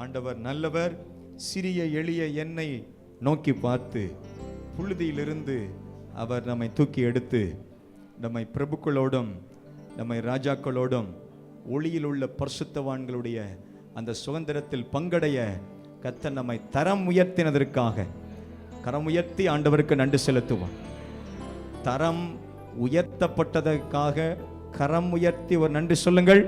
ஆண்டவர் நல்லவர். சிறிய எளிய என்னை நோக்கி பார்த்து புழுதியிலிருந்து அவர் நம்மை தூக்கி எடுத்து நம்மை பிரபுக்களோடும் நம்மை ராஜாக்களோடும் ஒளியில் உள்ள பரிசுத்தவான்களுடைய அந்த சுதந்திரத்தில் பங்கடைய கர்த்தர் நம்மை தரம் உயர்த்தினதற்காக கரம் உயர்த்தி ஆண்டவருக்கு நன்றி செலுத்துவோம். தரம் உயர்த்தப்பட்டதற்காக கரம் உயர்த்தி ஒரு நன்றி சொல்லுங்கள்.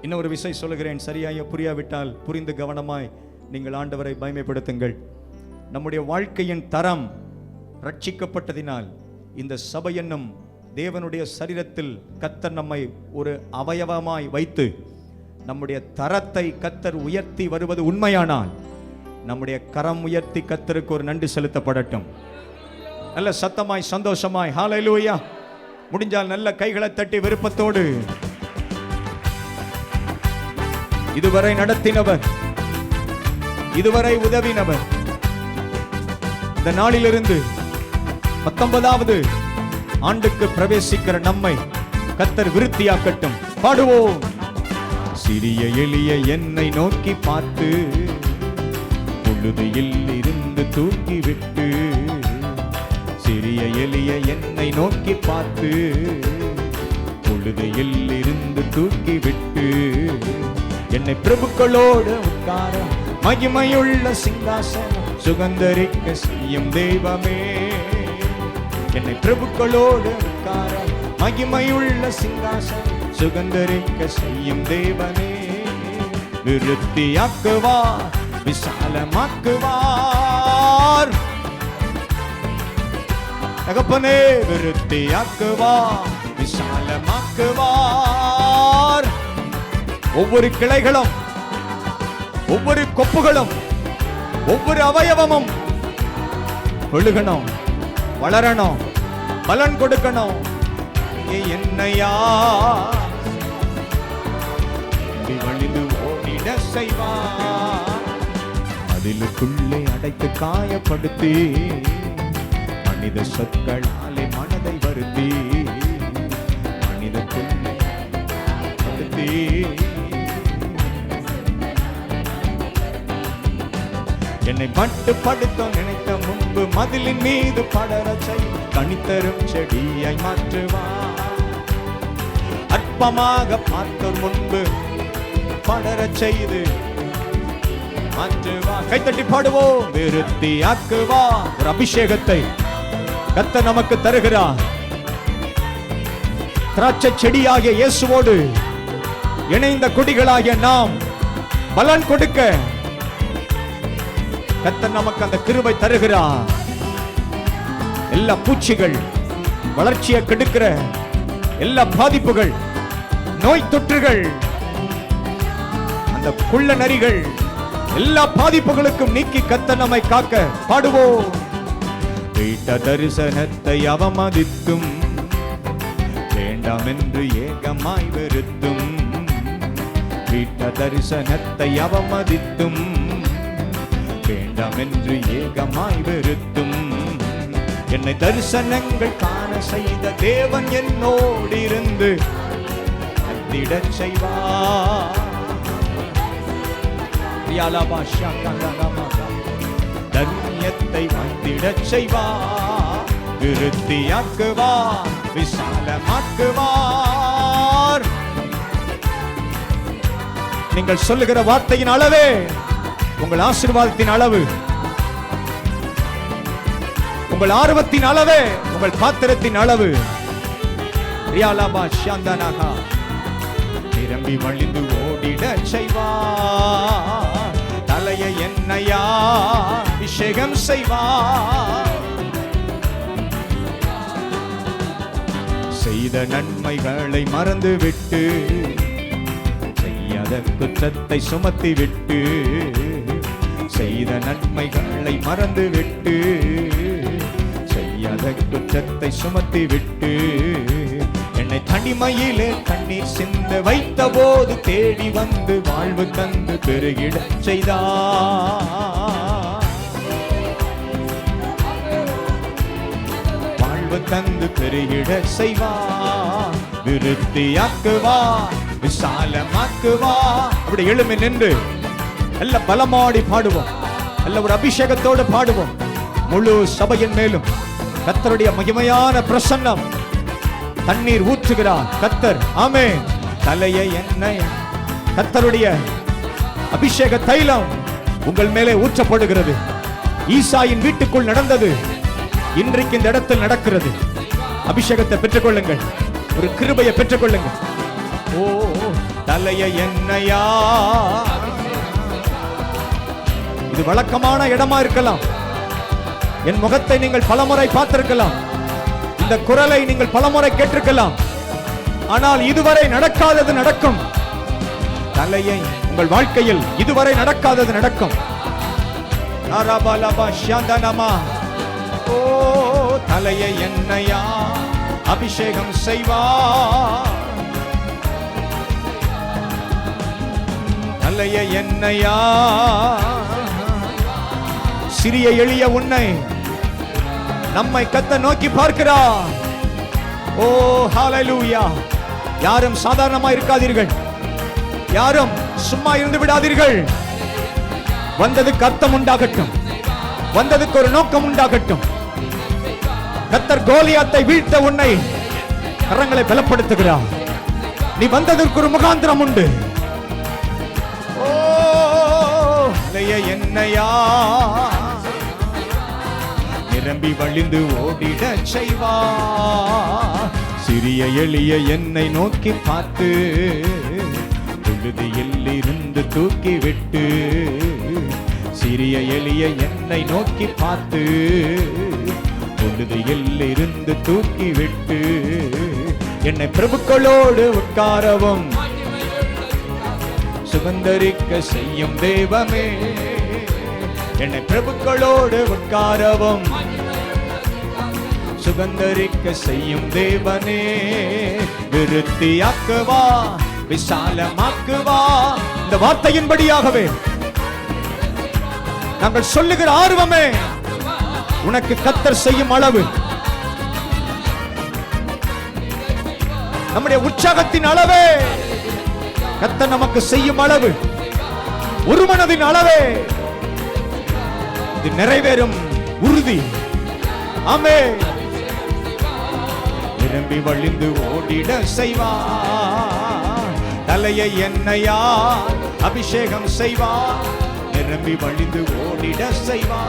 இன்னொரு விஷயம் சொல்லுகிறேன், சரியாக புரியாவிட்டால் புரிந்து கவனமாய் நீங்கள் ஆண்டவரை மகிமைப்படுத்துங்கள். நம்முடைய வாழ்க்கையின் தரம் ரட்சிக்கப்பட்டதினால் இந்த சபை என்னும் தேவனுடைய சரீரத்தில் கர்த்தர் நம்மை ஒரு அவயவமாய் வைத்து நம்முடைய தரத்தை கர்த்தர் உயர்த்தி வருவது உண்மையானால் நம்முடைய கரம் உயர்த்தி கர்த்தருக்கு ஒரு நன்றி செலுத்தப்படட்டும். நல்ல சத்தமாய் சந்தோஷமாய் ஹல்லேலூயா. முடிஞ்சால் நல்ல கைகளை தட்டி விருப்பத்தோடு இதுவரை நடத்தினவர், இதுவரை உதவினவர், இந்த நாளிலிருந்து 19வது ஆண்டுக்கு பிரவேசிக்கிற நம்மை கர்த்தர் விருத்தியாக்கட்டும். பாடுவோம். சிறிய எளிய என்னை நோக்கி பார்த்து புழுதியில் இருந்து தூக்கி விட்டு, சிறிய எளிய என்னை நோக்கி பார்த்து புழுதியில் இருந்து தூக்கி விட்டு, என்னை பிரபுக்களோடு உட்கார மகிமையுள்ள சிங்காசனம் சுகந்தரிக்க செய்யும் தெய்வமே. என்னை பிரபுக்களோடு உட்கார மகிமையுள்ள சிங்காசனம் சுகந்தரிக்க செய்யும் தேவனே. விருத்தியாக்குவார், விசாலமாக்குவார் தகப்பனே. விருத்தியாக்குவார், விசாலமாக்குவார். ஒவ்வொரு கிளைகளும், ஒவ்வொரு கொப்புகளும், ஒவ்வொரு அவயவமும் பெருகணும், வளரணும், பலன் கொடுக்கணும். என்னையா வழிந்து ஓடிட செய்வார். அதிலுக்குள்ளே அடைத்து காயப்படுத்தி மனித சொற்களாலே மனதை வருத்தி, மனிதக்குள்ளே படுத்தி என்னை மட்டுப்படுத்த நினைத்த முன்பு மதிலின் மீது படர செய் கனித்தரும் செடியாய் மாற்றுவார். அற்பமாக பார்த்தோர் முன்பு படர செய்து மாற்றுவார். கைத்தட்டி பாடுவோம். விருத்தியாக்குவார். ஒரு அபிஷேகத்தை கர்த்தர் நமக்கு தருகிறார். திராட்சை செடியாகிய இயேசுவோடு இணைந்த கொடிகளாகிய நாம் பலன் கொடுக்க கர்த்தர் நமக்கு அந்த கிருபை தருகிறார். எல்லா பூச்சிகள், வளர்ச்சியை கெடுக்கிற எல்லா பாதிப்புகள், நோய் தொற்றுகள், அந்த குள்ள நரிகள், எல்லா பாதிப்புகளுக்கும் நீக்கி கர்த்தர் நம்மை காக்க பாடுவோம். வீட்ட தரிசனத்தை அவமதித்தும் வேண்டாம் என்று ஏகமாய் வெறுத்தும், வீட்ட தரிசனத்தை அவமதித்தும் வேண்டாம் என்று ஏகமாய் வெறுத்தும், என்னை தரிசனங்கள் காண செய்த தேவன் என்னோடு இருந்து அத்திடச் செய்வார். தன்யத்தை வந்திடச் செய்வார். விருத்தியாக்குவார், விசாலமாக்குவார். நீங்கள் சொல்லுகிற வார்த்தையின் அளவே உங்கள் ஆசீர்வாதத்தின் அளவு, உங்கள் ஆர்வத்தின் அளவே உங்கள் பாத்திரத்தின் அளவு. நிரம்பி வழிந்து ஓடிட செய்வார். தலையை என்னையா அபிஷேகம் செய்வார். செய்த நன்மைகளை மறந்து விட்டு செய்யாத குற்றத்தை சுமத்தி விட்டு, செய்த நன்மைகளை மறந்து விட்டு செய்யாத குற்றத்தை சுமத்தி விட்டு, என்னை தனிமையிலே கண்ணீர் சிந்த வைத்த போது தேடி வந்து வாழ்வு தந்து பெருகிட செய்தார். வாழ்வு தந்து பெருகிட செய்வார். விருத்தியாக்குவார், விசாலமாக்குவா. அப்படி எழுமி நின்று நல்ல பலமாடி பாடுவோம், நல்ல ஒரு அபிஷேகத்தோடு பாடுவோம். முழு சபையின் மேலும் கர்த்தருடைய மகிமையான பிரசன்னம் தண்ணீர் ஊற்றுகிறார் கர்த்தர். ஆமென். தலையை எண்ணெய் கர்த்தருடைய அபிஷேக தைலம் உங்கள் மேலே ஊற்றப்படுகிறது. ஈசாயின் வீட்டுக்குள் நடந்தது, இன்றைக்கு இந்த இடத்தில் நடக்கிறது. அபிஷேகத்தை பெற்றுக்கொள்ளுங்கள், ஒரு கிருபையை பெற்றுக்கொள்ளுங்கள். ஓ தலையை எண்ணெயா. இது வழக்கமான இடமா இருக்கலாம். என் முகத்தை நீங்கள் பலமுறை பார்த்திருக்கலாம், இந்த குரலை நீங்கள் பலமுறை கேட்டிருக்கலாம். ஆனால் இதுவரை நடக்காதது நடக்கும். தலையை உங்கள் வாழ்க்கையில் இதுவரை நடக்காதது நடக்கும். ஓ தலையை எண்ணெயா அபிஷேகம் செய்வா. தலையை எண்ணெயா. சிறிய எளிய உன்னை நம்மை கர்த்தர் நோக்கி பார்க்கிறார். ஓ ஹalleluya. யாரும் சாதாரணமா இருக்காதீர்கள், யாரும் சும்மா இருந்து விடாதீர்கள். வந்ததுக்கு அர்த்தம் உண்டாகட்டும், வந்ததுக்கு ஒரு நோக்கம் உண்டாகட்டும். கர்த்தர் கோலியாத்தை வீழ்த்த உன்னை கரங்களை பலப்படுத்துகிறார். நீ வந்ததற்கு ஒரு முகாந்திரம் உண்டு. ஓ என்னையா நிரம்பி வழிந்து ஓடிட செய்வா. சிறிய எளிய என்னை நோக்கி பார்த்து புழுதியில் இருந்து தூக்கி விட்டு. சிறிய எளிய என்னை நோக்கி பார்த்து புழுதியில் இருந்து தூக்கி விட்டு. என்னை பிரபுக்களோடு உட்காரவும் சுதந்தரிக்க செய்யும் தேவமே. என்னை பிரபுக்களோடு உட்காரவும் சுதந்தரிக்க செய்யும் தேவனே. விருத்தியாக்குவா, விசாலமாக்குவா. இந்த வார்த்தையின்படியாகவே நாங்கள் சொல்லுகிற ஆர்வமே உனக்கு கர்த்தர் செய்யும் அளவு, நம்முடைய உற்சாகத்தின் அளவே கர்த்தர் நமக்கு செய்யும் அளவு, ஒரு மனதின் அளவே இது நிறைவேறும் உறுதி. ஆமென். நிரம்பி வழிந்து ஓடிட செய்வா. தலையை எண்ணெயா அபிஷேகம் செய்வா. நிரம்பி வழிந்து ஓடிட செய்வா.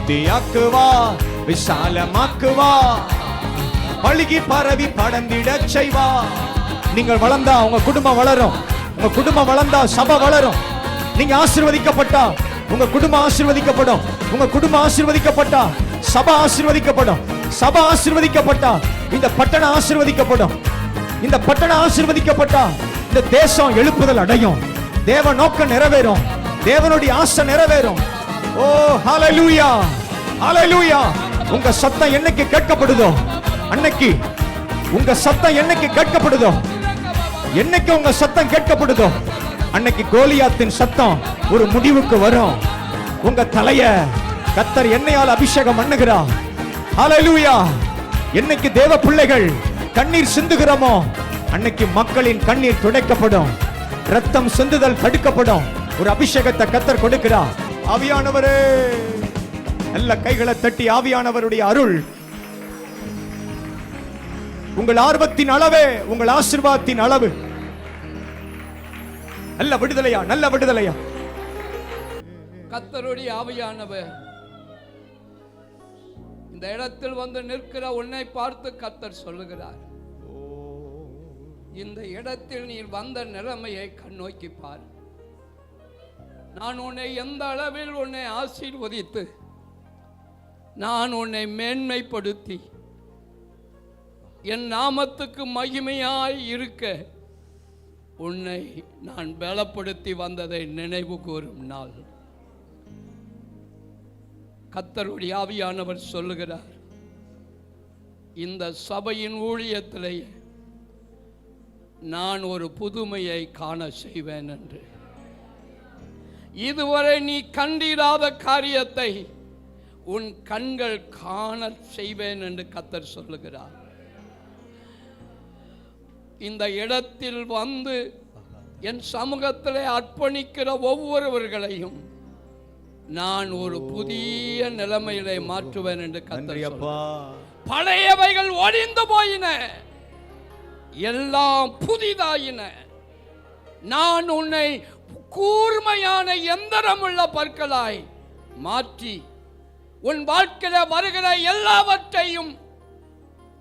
தியாக்குவா, விசாலமாக்குவா. பழுகி பரவி படர்ந்திட செய்வா. நீங்கள் வளர்ந்தா உங்க குடும்பம் வளரும், உங்க குடும்பம் வளர்ந்தா சபை வளரும். நீங்க ஆசீர்வதிக்கப்பட்டா உங்க குடும்பம் ஆசீர்வதிக்கப்படும், உங்க குடும்பம் ஆசீர்வதிக்கப்பட்டா சபை ஆசீர்வதிக்கப்படும், சபை ஆசீர்வதிக்கப்பட்டா இந்த பட்டணம் ஆசீர்வதிக்கப்படும், இந்த பட்டணம் ஆசீர்வதிக்கப்பட்டா இந்த தேசம் எழுப்புதல் அடையும், தேவ நோக்கம் நிறைவேறும், தேவனுடைய ஆசை நிறைவேறும். ஓ ஹalleluya, ஹalleluya. உங்க சத்தம் என்னைக்கு கேட்கப்படுதோ அன்னைக்கு, உங்க சத்தம் என்னைக்கு கேட்கப்படுதோ, என்னைக்கு உங்க சத்தம் கேட்கப்படுதோ அன்னைக்கு கோலியாத்தின் சத்தம் ஒரு முடிவுக்கு வரும். உங்க தலைய கர்த்தர் எண்ணெயால் அபிஷேகம் பண்ணுகிறார். ஹalleluya. என்னைக்கு தேவ பிள்ளைகள் கண்ணீர் சிந்துகிறோமோ அன்னைக்கு மக்களின் கண்ணீர் துடைக்கப்படும், ரத்தம் சிந்துதல் தடுக்கப்படும். ஒரு அபிஷேகத்தை கர்த்தர் கொடுக்கிறார். ஆவியானவரே, நல்ல கைகளை தட்டி ஆவியானவருடைய அருள் உங்கள் ஆர்வத்தின் அளவே, உங்கள் ஆசீர்வாதத்தின் அளவு. நல்ல விடுதலையா, நல்ல விடுதலையா. கர்த்தருடைய ஆவியானவர் இந்த இடத்தில் வந்து நிற்கிற உன்னை பார்த்து கர்த்தர் சொல்லுகிறார், இந்த இடத்தில் நீ வந்த நிலைமையை கண்ணோக்கி பார். நான் உன்னை எந்த அளவில் உன்னை ஆசீர்வதித்து நான் உன்னை மேன்மைப்படுத்தி என் நாமத்துக்கு மகிமையாய் இருக்க உன்னை நான் பலப்படுத்தி வந்ததை நினைவு கூறும் நாள். கர்த்தருடைய ஆவியானவர் சொல்லுகிறார், இந்த சபையின் ஊழியத்திலேயே நான் ஒரு புதுமையை காண செய்வேன் என்று. இதுவரை நீ கண்டிராத காரியத்தை உன் கண்கள் காண செய்வேன் என்று கர்த்தர் சொல்லுகிறார். இந்த இடத்தில் வந்து என் சமூகத்திலே அர்ப்பணிக்கிற ஒவ்வொருவர்களையும் நான் ஒரு புதிய நிலைமையிலே மாற்றுவேன் என்று கர்த்தர் சொல்கிறார். பழையவைகள் ஒழிந்து போயின, எல்லாம் புதிதாயின. நான் உன்னை கூர்மையான எந்திரமுள்ள பற்களாய் மாற்றி உன் வாழ்க்கையில் வருகிற எல்லாவற்றையும்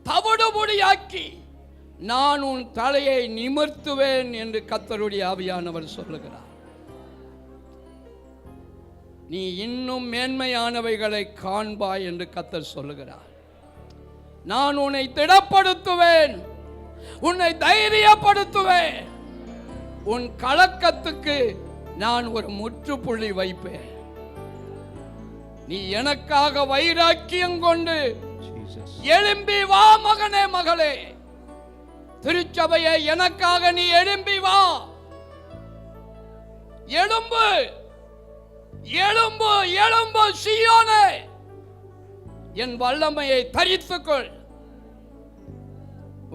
தவிடுபொடியாக்கி நான் உன் தலையை நிமிர்த்துவேன் என்று கர்த்தருடைய ஆவியானவர் சொல்லுகிறார். நீ இன்னும் மேன்மையானவைகளை காண்பாய் என்று கர்த்தர் சொல்லுகிறார். நான் உன்னை திடப்படுத்துவேன், உன்னை தைரியப்படுத்துவேன். உன் கலக்கத்துக்கு நான் ஒரு முற்றுப்புள்ளி வைப்பேன். நீ எனக்காக வைராக்கியம் கொண்டு எழும்பி வா மகனே, மகளே. திருச்சபையை எனக்காக நீ எழும்பி வா. எழும்பு, எழும்பு, எழும்பு சீயோனே. என் வல்லமையை தரித்துக்கொள்.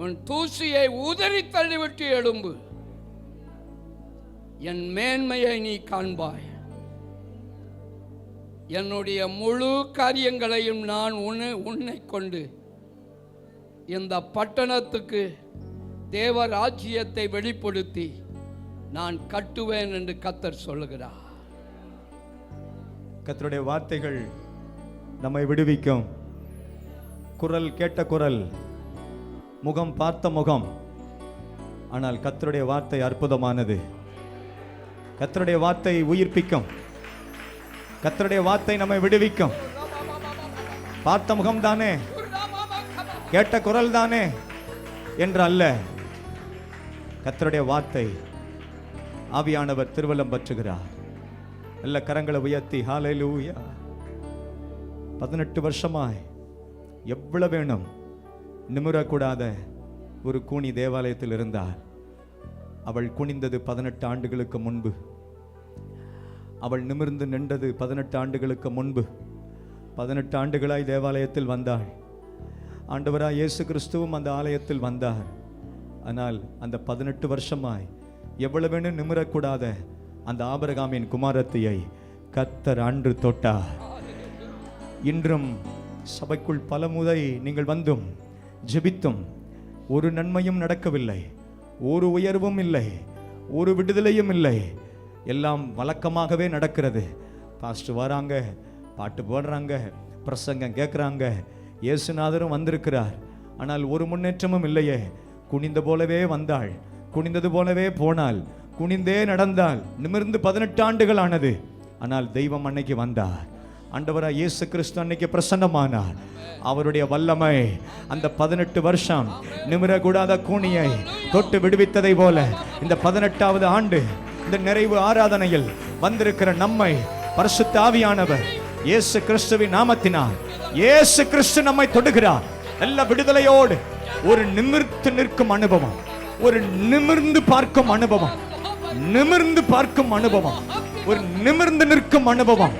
உன் தூசியை உதறி தள்ளிவிட்டு எழும்பு. என் மேன்மையை நீ காண்பாய். என்னுடைய முழு காரியங்களையும் நான் உன்னை கொண்டு இந்த பட்டணத்துக்கு தேவ ராஜ்யத்தை வெளிப்படுத்தி நான் கட்டுவேன் என்று கர்த்தர் சொல்லுகிறார். கர்த்தருடைய வார்த்தைகள் நம்மை விடுவிக்கும். குரல் கேட்ட குரல், முகம் பார்த்த முகம். ஆனால் கர்த்தருடைய வார்த்தை அற்புதமானது. கர்த்தருடைய வார்த்தை உயிர்ப்பிக்கும். கர்த்தருடைய வார்த்தை நம்மை விடுவிக்கும். பார்த்த முகம் தானே, கேட்ட குரல் தானே என்று அல்ல. கர்த்தருடைய வார்த்தை ஆவியானவர் திருவலம் பற்றுகிறார். நல்ல கரங்களை உயர்த்தி ஹல்லேலூயா. 18 வருஷமாய் எவ்வளவு வேணும் நிமிரக்கூடாத ஒரு கூனி தேவாலயத்தில் இருந்தார். அவள் குனிந்தது 18 ஆண்டுகளுக்கு முன்பு. அவள் நிமிர்ந்து நின்றது 18 ஆண்டுகளுக்கு முன்பு. 18 ஆண்டுகளாய் தேவாலயத்தில் வந்தாள். ஆண்டவராய் இயேசு கிறிஸ்துவும் அந்த ஆலயத்தில் வந்தார். ஆனால் அந்த 18 வருஷமாய் எவ்வளவு வேணும் நிமிரக்கூடாத அந்த ஆபிரகாமின் குமாரத்தியை கர்த்தர் அன்று தொட்டார். இன்றும் சபைக்குள் பல முறை நீங்கள் வந்தும் ஜெபித்தும் ஒரு நன்மையும் நடக்கவில்லை, ஒரு உயர்வும் இல்லை, ஒரு விடுதலையும் இல்லை. எல்லாம் வழக்கமாகவே நடக்கிறது. பாஸ்டர் வராங்க, பாட்டு போடுறாங்க, பிரசங்கம் கேட்குறாங்க, இயேசுநாதரும் வந்திருக்கிறார். ஆனால் ஒரு முன்னேற்றமும் இல்லையே. குனிந்த போலவே வந்தாள், குனிந்தது போலவே போனாள், குனிந்தே நடந்தாள். நிமிர்ந்து 18 ஆண்டுகள் ஆனது. ஆனால் தெய்வம் அன்னைக்கு வந்தார். ஆண்டவராய் இயேசு கிறிஸ்து அன்னைக்கு பிரசன்னமானார். அவருடைய வல்லமை அந்த 18 வருஷம் நிமிரக்கூடாத கூனியை தொட்டு விடுவித்ததை போல இந்த 18வது ஆண்டு இந்த நிறைவு ஆராதனையில் வந்திருக்கிற நம்மை பரிசுத்த ஆவியானவர் இயேசு கிறிஸ்துவின் நாமத்தினால் இயேசு கிறிஸ்து நம்மை தொடுகிறார். நல்ல விடுதலையோடு ஒரு நிமிர்ந்து நிற்கும் அனுபவம், ஒரு நிமிர்ந்து பார்க்கும் அனுபவம், நிமிர்ந்து பார்க்கும் அனுபவம், ஒரு நிமிர்ந்து நிற்கும் அனுபவம்.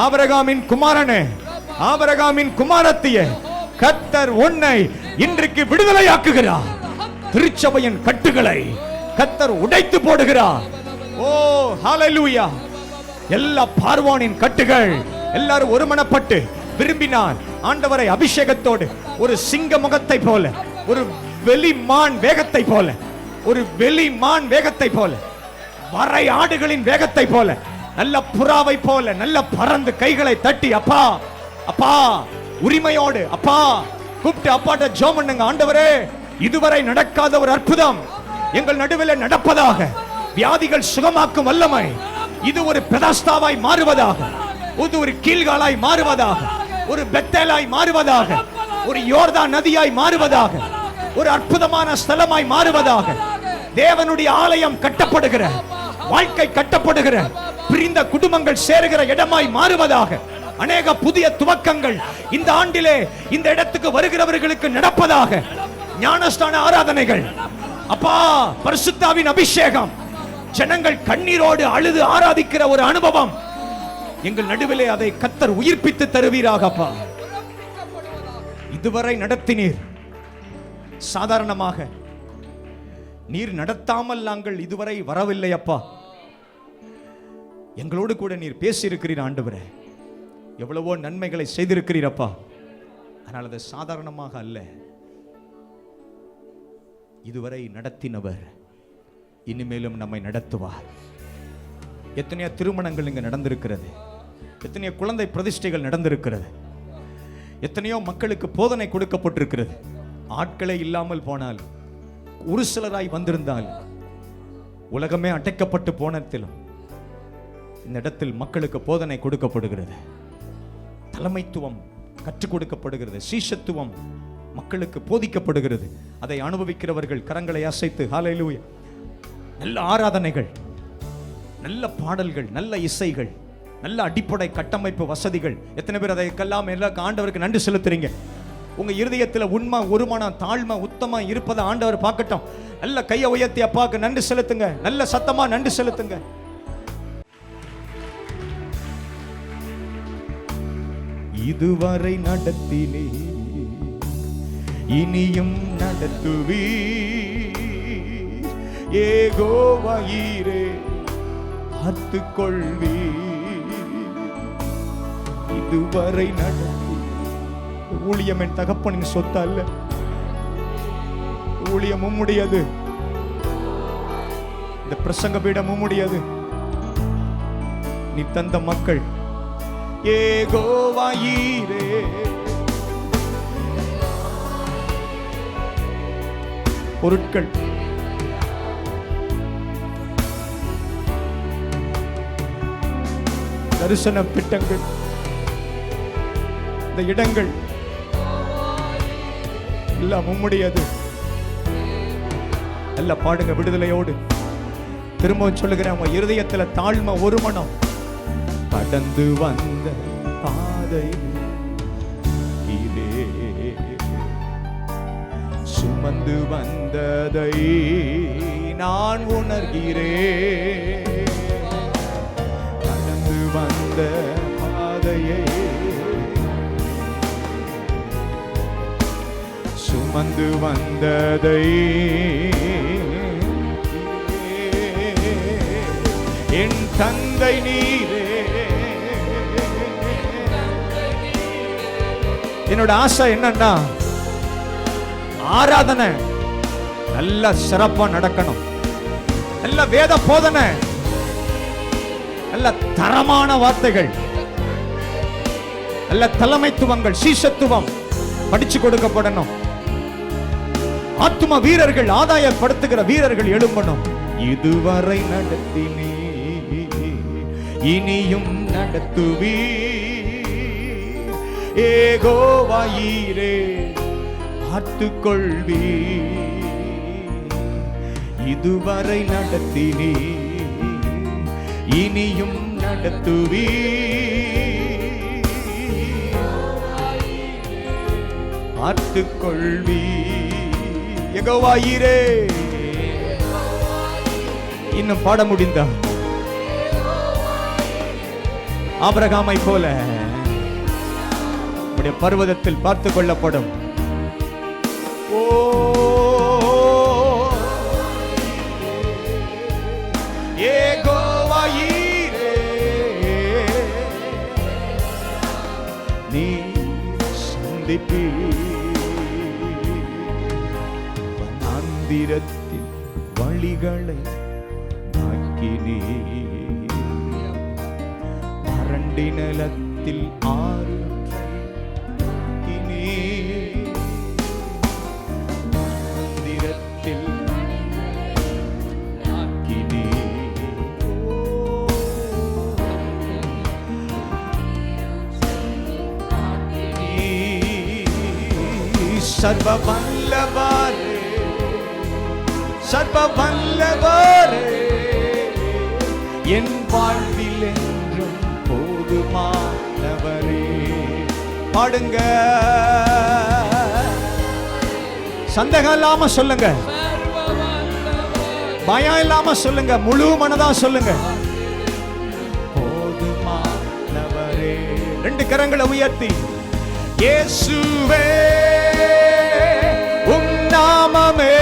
ஆபிரகாமின் குமாரனே, ஆபிரகாமின் குமாரத்தியே, கர்த்தர் உன்னை இன்றைக்கு விடுதலையாக்குகிறார். திருச்சபையின் கட்டுகளை கர்த்தர் உடைத்து போடுகிறார். ஓ ஹல்லேலூயா. எல்லா பார்வோனின் கட்டுகள் எல்லாரும் ஒருமனப்பட்டு விரும்பினார். ஆண்டவரை அபிஷேகத்தோடு ஒரு சிங்க முகத்தை போல, ஒரு வெளிமான் வேகத்தை போல, ஒரு வெளிமான் வேகத்தை போல, வரை ஆடுகளின் வேகத்தை போல, நல்ல புறாவை போல நல்ல பறந்து கைகளை தட்டி அப்பா அப்பா உரிமையோடு அப்பா கூப்பிட்டு அப்பாட்ட ஜெபம் பண்ணுங்க. ஆண்டவரே, இதுவரை நடக்காத ஒரு அற்புதம் எங்கள் நடுவில் நடப்பதாக. வியாதிகள் சுகமாக்கும் வல்லமை இது ஒரு பெதாஸ்தாவாய் மாறுவதாக, இது ஒரு கீழ்காலாய் மாறுவதாக, ஒரு பெத்தேலாய் மாறுவதாக, ஒரு யோர்தான் நதியாய் மாறுவதாக, ஒரு அற்புதமான ஸ்தலமாய் மாறுவதாக. தேவனுடைய ஆலயம் கட்டப்படுகிற, வாழ்க்கை கட்டப்படுகிற, பிரிந்த குடும்பங்கள் சேருகிற இடமாய் மாறுவதாக. அநேக புதிய துவக்கங்கள் இந்த ஆண்டிலே இந்த இடத்துக்கு வருகிறவர்களுக்கு நடப்பதாக. ஞானஸ்தான ஆராதனைகள் அப்பா, பரிசுத்தாவின் அபிஷேகம், ஜனங்கள் கண்ணீரோடு அழுது ஆராதிக்கிற ஒரு அனுபவம் எங்கள் நடுவிலே அதை கர்த்தர் உயிர்ப்பித்து தருவீராக. அப்பா, இதுவரை நடத்தினீர். சாதாரணமாக நீர் நடத்தாமல் நாங்கள் இதுவரை வரவில்லை அப்பா. எங்களோடு கூட நீர் பேசியிருக்கிறீர் ஆண்டவரே. எவ்வளவோ நன்மைகளை செய்திருக்கிறீர் அப்பா. ஆனால் அது சாதாரணமாக அல்ல. இதுவரை நடத்தினவர் இனிமேலும் நம்மை நடத்துவார். எத்தனையோ திருமணங்கள் இங்கு நடந்திருக்கிறது, எத்தனையோ குழந்தை பிரதிஷ்டைகள் நடந்திருக்கிறது, எத்தனையோ மக்களுக்கு போதனை கொடுக்கப்பட்டிருக்கிறது. ஆட்களே இல்லாமல் போனால், ஒரு சிலராய் வந்திருந்தால், உலகமே அடைக்கப்பட்டு போனதிலும் இந்த இடத்தில் மக்களுக்கு போதனை கொடுக்கப்படுகிறது, தலைமைத்துவம் கற்றுக் கொடுக்கப்படுகிறது, சீஷத்துவம் மக்களுக்கு போதிக்கப்படுகிறது. அதை அனுபவிக்கிறவர்கள் கரங்களை அசைத்து ஹல்லேலூயா. நல்ல ஆராதனைகள், நல்ல பாடல்கள், நல்ல இசைகள், நல்ல அடிப்படை கட்டமைப்பு வசதிகள். எத்தனை பேர் அதைக்கெல்லாம் ஆண்டவருக்கு நன்றி செலுத்துறீங்க? உங்க இருதயத்தில் உண்மை, ஒருமனம், தாழ்மை, உத்தமா இருப்பதை ஆண்டவர் பார்க்கட்டும். நல்ல கையை உயர்த்தி அப்பாவுக்கு நன்றி செலுத்துங்க. நல்ல சத்தமா நன்றி செலுத்துங்க. இதுவரை நடத்தினே, இனியும் நடத்துவீ. யெகோவா ஈரே, காத்துக்கொள்வீ. இதுவரை நடத்தி ஊழியம் என் தகப்பனின் சொத்து அல்ல. ஊழியம் உம்முடையது. இந்த பிரசங்க பீடம் உம்முடையது. நீ தந்த மக்கள் யெகோவா ஈரே. பொருட்கள், தரிசன திட்டங்கள், இந்த இடங்கள் எல்லாம் உம்முடையது. நல்ல பாடுங்க விடுதலையோடு. திரும்பவும் சொல்லுகிறேன், உங்க இருதயத்துல தாழ்மை, ஒரு மனம். கடந்து வந்த பாதை இதே, சுமந்து வந்ததை நான் உணர்கிறேன். கடந்து வந்த பாதையை சுமந்து வந்ததை என் தந்தை நீரே. என்னோட ஆசை என்னன்னா, ஆராதனை நல்ல சிறப்பா நடக்கணும். நல்ல வேத போதனை, நல்ல தரமான வார்த்தைகள், நல்ல தலைமைத்துவங்கள், சீஷத்துவம் படிச்சு கொடுக்கப்படணும். ஆத்தும வீரர்கள், ஆதாயப்படுத்துகிற வீரர்கள் எழும்பணும். இதுவரை நடத்தினே, இனியும் நடத்துவீ. யெகோவா ஈரே, காத்துக்கொள்வீ. இதுவரை நடத்தினே, இனியும் நடத்துவீ. காத்துக்கொள்வீ. யெகோவா ஈரே. இன்னும் பாட முடிந்தா? ஆபிரகாமை போல உடைய பர்வதத்தில் பார்த்து கொள்ளப்படும். ஓ யெகோவா ஈரே, நீ சந்திப்பீ. வனாந்திரத்தில் வழிகளை ஆக்கினீ, வறண்டி நிலத்தில் ஆறு சர்வ வல்லவரே, சர்வ வல்லவரே, என் வாழ்வில் என்றும் போதுமானவரே. பாடுங்க, சந்தேகம் இல்லாம சொல்லுங்க, பயம் இல்லாம சொல்லுங்க, முழு மனதா சொல்லுங்க. போதுமானவரே. ரெண்டு கரங்களை உயர்த்தி, இயேசுவே உம் நாமமே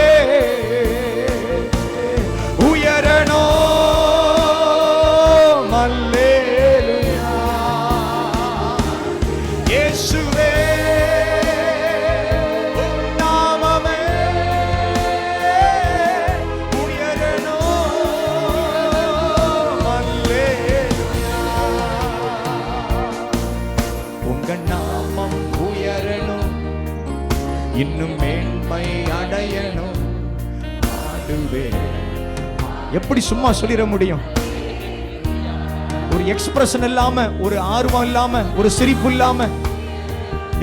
எப்படி சும்மா சொல்லிட முடியும்? ஒரு எக்ஸ்பிரஷன் இல்லாம, ஒரு ஆர்வம் இல்லாம, ஒரு சிரிப்பு இல்லாம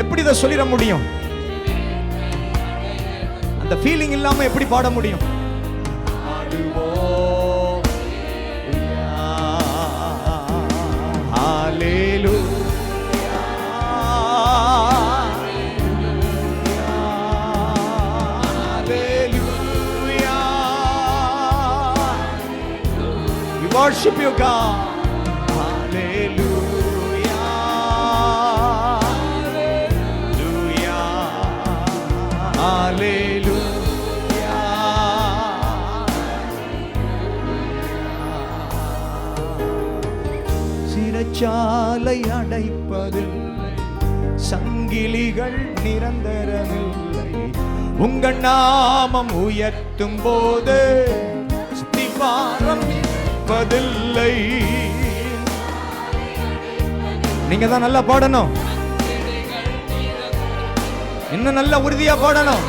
எப்படி இதை சொல்லிட முடியும்? அந்த ஃபீலிங் இல்லாம எப்படி பாட முடியும்? Worship you, God. Hallelujah. Hallelujah. Hallelujah. சிறைச்சாலை அடைப்பதில்லை, சங்கிலிகள் நிரந்தரமில்லை. உங்க நாமம் உயர்த்தும் போது ஸ்திவாரம் பதில்லை. நீங்க தான் நல்லா பாடணும், இன்னும் நல்ல உறுதியா பாடணும்.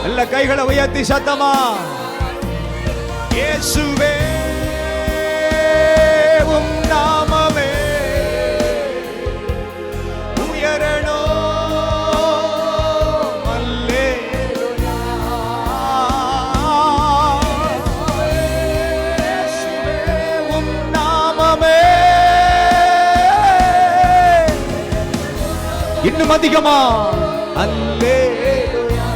எல்லா கைகளை உயர்த்தி சத்தமா இயேசுவே உம் நாமமே உயரணோ. இன்னும் அதிகமா அல்லேலூயா.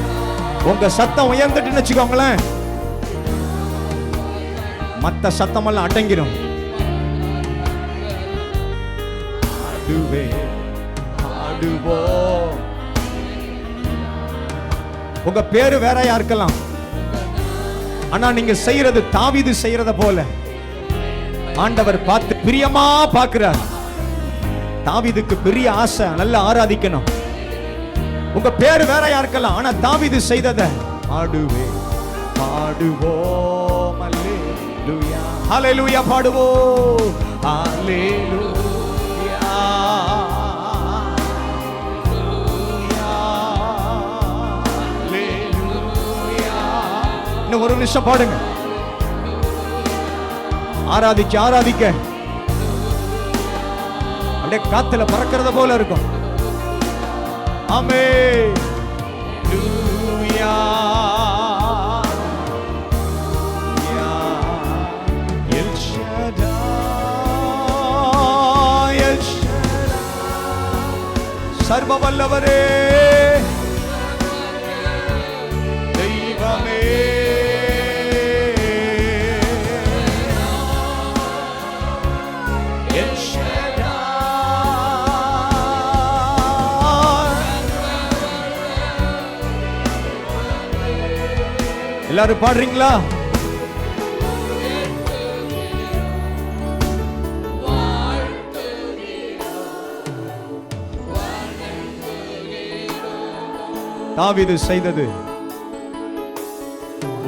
உங்க சத்தம் உயர்ந்துட்டுன்னு வச்சுக்கோங்களேன், மத்த சத்தமெல்லாம் அடங்கிடும். ஆடுவே ஆடுவோம். உங்க பேரு வேறையா இருக்கலாம், ஆனா நீங்க செய்யறது தாவீது செய்யறத போல ஆண்டவர் பார்த்து பிரியமா பார்க்கிறார். தாவீதுக்கு பெரிய ஆசை, நல்லா ஆராதிக்கணும். உங்க பேரு வேறையா இருக்கலாம், ஆனா தாவீது செய்தத ஆடுவே பாடுவோம். அல்லேலூயா ஹல்லேலூயா பாடுவோம். அல்லேலூயா அல்லேலூயா. இன்னும் ஒரு நிமிஷம் பாடுங்க, ஆராதிக்க ஆராதிக்க காத்துல பறக்கிறத போல இருக்கும். ஆமென். எல் ஷடாய் எல் ஷடாய் சர்வ வல்லவரே தெய்வமே. எல்லாரும் பாடுறீங்களா? தாவீது செய்தது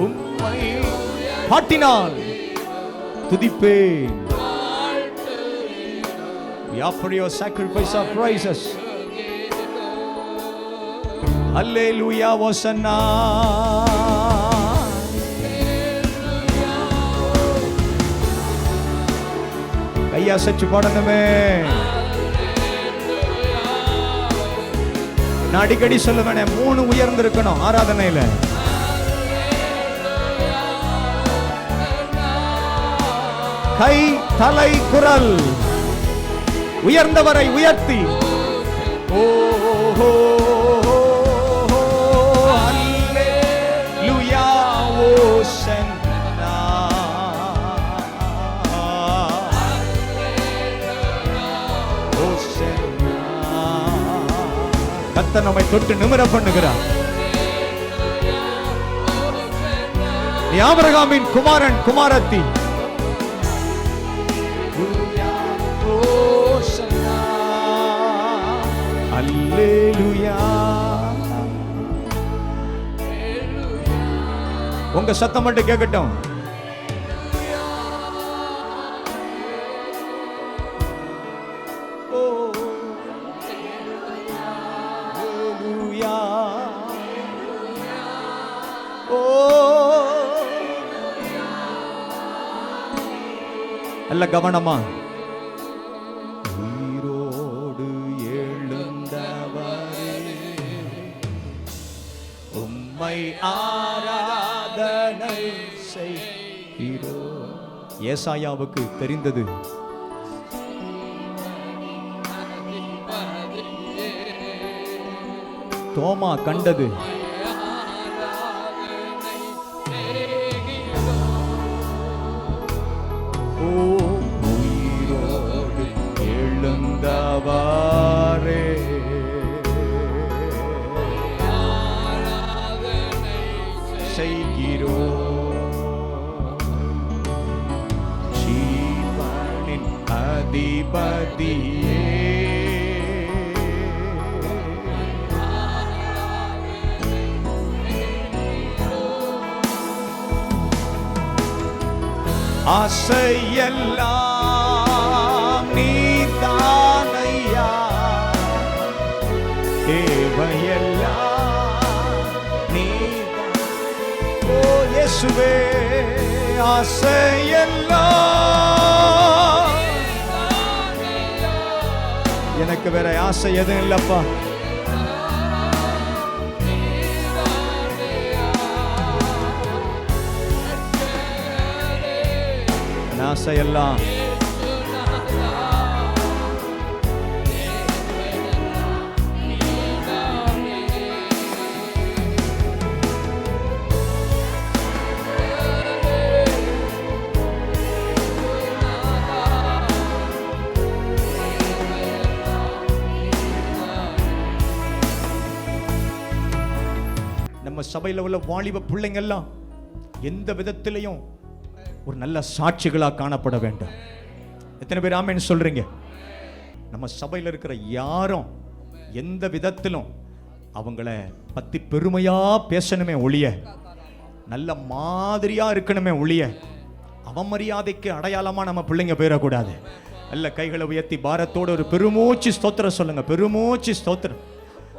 உம்மை பாட்டினால் துதிப்பேன். We offer your sacrifice of praises. Hallelujah, Hosanna. கையா சச்சு பாடணுமே. நான் அடிக்கடி சொல்லுவேன், 3 உயர்ந்து இருக்கணும் ஆராதனையில. கை, தலை, குரல் உயர்ந்தவரை உயர்த்தி ஓ அல்லேலூயா ஓசன்னா. கர்த்தர் நம்மை தொட்டு நிமிர பண்ணுகிறார். நீ ஆபிரகாமின் குமாரன் குமாரத்தி. அல்லேலூயா. உங்க சத்தம் மட்டும் கேட்கட்டும். நல்ல கவனமா. உயிரோடு எழுந்தவரே உம்மை ஆராதனை செய்கிறோம். ஏசாயாவுக்கு தெரிந்தது. தோமா கண்டது. உயிரோடு எழுந்தவரே செய்கிறோம். ஜீவனின் அதிபதியே ஆசையெல்லாம் நீதானையா, தேவையெல்லாம் நீதான். ஓ இயேசுவே, ஆசையெல்லாம் எனக்கு வேற ஆசை எதுவும் இல்லப்பா. ஆசையெல்லாம் நம்ம சபையில் உள்ள வாலிப பிள்ளைங்க எல்லாம் எந்த விதத்திலையும் ஒரு நல்ல சாட்சிகளாக காணப்பட வேண்டும். எத்தனை பேர் ஆமென் சொல்றீங்க? நம்ம சபையில் இருக்கிற யாரும் எந்த விதத்திலும் அவங்கள பத்தி பெருமையா பேசணுமே ஒழிய, நல்ல மாதிரியா இருக்கணுமே ஒழிய, அவமரியாதைக்கு அடையாளமா நம்ம பிள்ளைங்க போயிடக்கூடாது. நல்ல கைகளை உயர்த்தி பாரத்தோடு ஒரு பெருமூச்சு ஸ்தோத்திரம் சொல்லுங்க. பெருமூச்சு ஸ்தோத்திரம்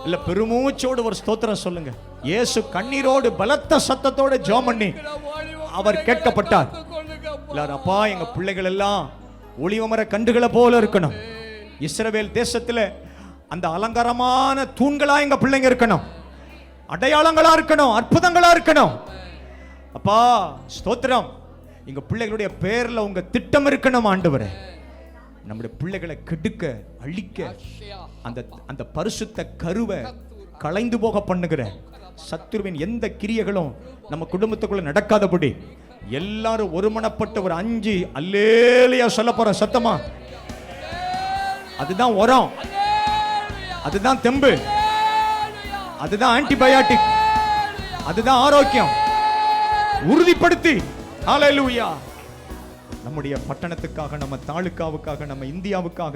இல்ல, பெருமூச்சோடு ஒரு ஸ்தோத்திரம் சொல்லுங்க. இயேசு கண்ணீரோடு பலத்த சத்தத்தோடு ஜெபம் பண்ணி அவர் கேட்கப்பட்டார். அப்பா, எங்க பிள்ளைகள் எல்லாம் ஒளிவமர கண்டுகளை போல இருக்கணும். இஸ்ரவேல் தேசத்துல அந்த அலங்காரமான தூண்களா எங்க பிள்ளைங்க இருக்கணும், அடையாளங்களா இருக்கணும், அற்புதங்களா இருக்கணும். அப்பா ஸ்தோத்திரம். எங்க பிள்ளைகளுடைய பேர்ல உங்க திட்டம் இருக்கணும் ஆண்டவரே. நம்முடைய பிள்ளைகளை கெடுக்க, அழிக்க, அந்த அந்த பரிசுத்த கருவை களைந்து போக பண்ணுகிற சத்துருவின் எந்த கிரியைகளும் நம்ம குடும்பத்துக்குள்ள நடக்காதபடி எல்லாரும் ஒருமனப்பட்ட ஒரு 5 அல்லேலூயா சொல்ல போறோம் சத்தமா. அதுதான் உரம், அதுதான் தெம்பு, அதுதான் ஆன்டிபயாட்டிக், அதுதான் ஆரோக்கியம். உறுதிப்படுத்தி ஹல்லேலூயா. நம்முடைய பட்டணத்துக்காக, நம்ம தாலுக்காவுக்காக, நம்ம இந்தியாவுக்காக,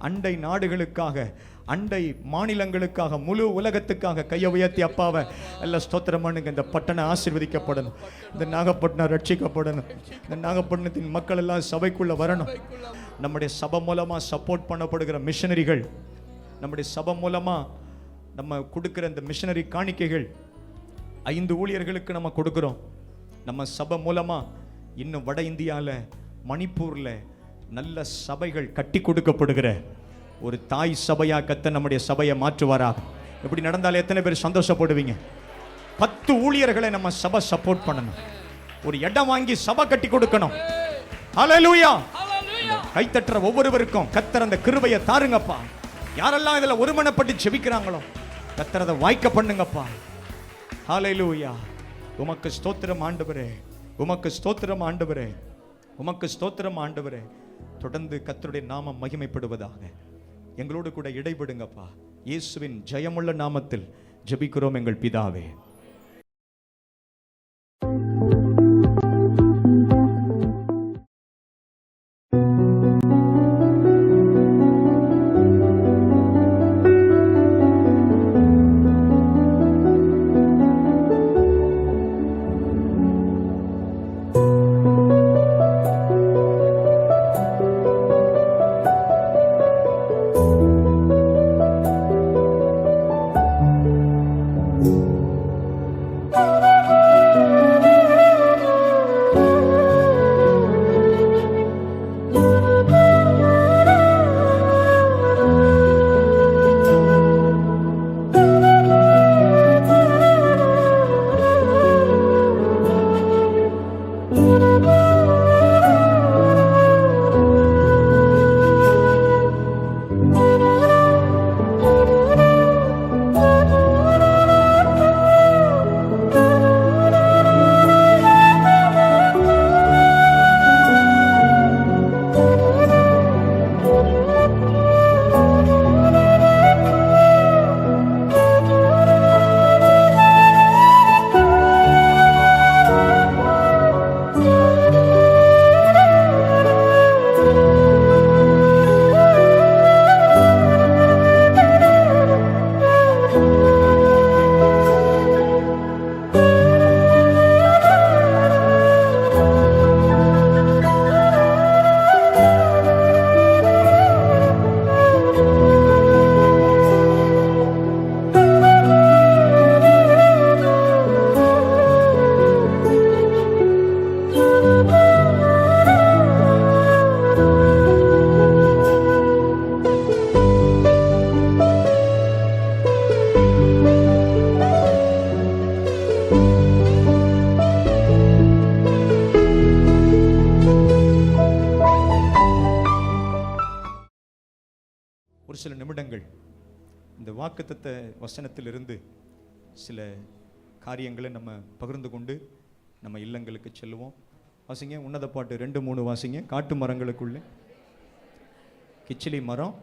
அண்டை நாடுகளுக்காக, அண்டை மாநிலங்களுக்காக, முழு உலகத்துக்காக கையை உயர்த்தி அப்பாவை எல்லாம் ஸ்தோத்திரம் பண்ணுங்க. இந்த பட்டணம் ஆசீர்வதிக்கப்படணும், இந்த நாகப்பட்டினம் ரட்சிக்கப்படணும், இந்த நாகப்பட்டினத்தின் மக்கள் எல்லாம் சபைக்குள்ள வரணும். நம்முடைய சபை மூலமா சப்போர்ட் பண்ணப்படுகிற மிஷனரிகள், நம்முடைய சபை மூலமா நம்ம கொடுக்கிற இந்த மிஷனரி காணிக்கைகள் 5 ஊழியர்களுக்கு நம்ம கொடுக்கிறோம். நம்ம சபை மூலமா இன்னும் வட இந்தியாவில், மணிப்பூர்ல நல்ல சபைகள் கட்டி கொடுக்கப்படுகிற ஒரு தாய் சபையா கத்த நம்முடைய சபையை மாற்றுவாராக. இப்படி நடந்தால் எத்தனை பேர் சந்தோஷப்படுவீங்க? 10 ஊழியர்களை நம்ம சபை சப்போர்ட் பண்ணணும். ஒரு இடம் வாங்கி சபை கட்டி கொடுக்கணும். ஹல்லேலூயா. கைத்தட்டுற ஒவ்வொருவருக்கும் கத்தர் அந்த கிருபையை தாருங்கப்பா. யாரெல்லாம் இதுல ஒருமனப்பட்டு ஜெபிக்கிறாங்களோ கத்தரதை வாய்க்க பண்ணுங்கப்பா. ஹல்லேலூயா. உமக்கு ஸ்தோத்திரம் ஆண்டவரே, உமக்கு ஸ்தோத்திரம் ஆண்டவரே, உமக்கு ஸ்தோத்திரம் ஆண்டவரே. தொடர்ந்து கர்த்தருடைய நாமம் மகிமைப்படுவதாக. எங்களோடு கூட இடைபடுங்கப்பா. இயேசுவின் ஜெயமுள்ள நாமத்தில் ஜெபிக்கிறோம் எங்கள் பிதாவே. சில நிமிடங்கள் இந்த வாக்குத்தத்த வசனத்திலிருந்து சில காரியங்களை நம்ம பகிர்ந்து கொண்டு நம்ம இல்லங்களுக்கு செல்லுவோம். வாசிங்க உன்னத பாட்டு 2-3 வாசிங்க. காட்டு மரங்களுக்குள்ளே கிச்சிலி மரம்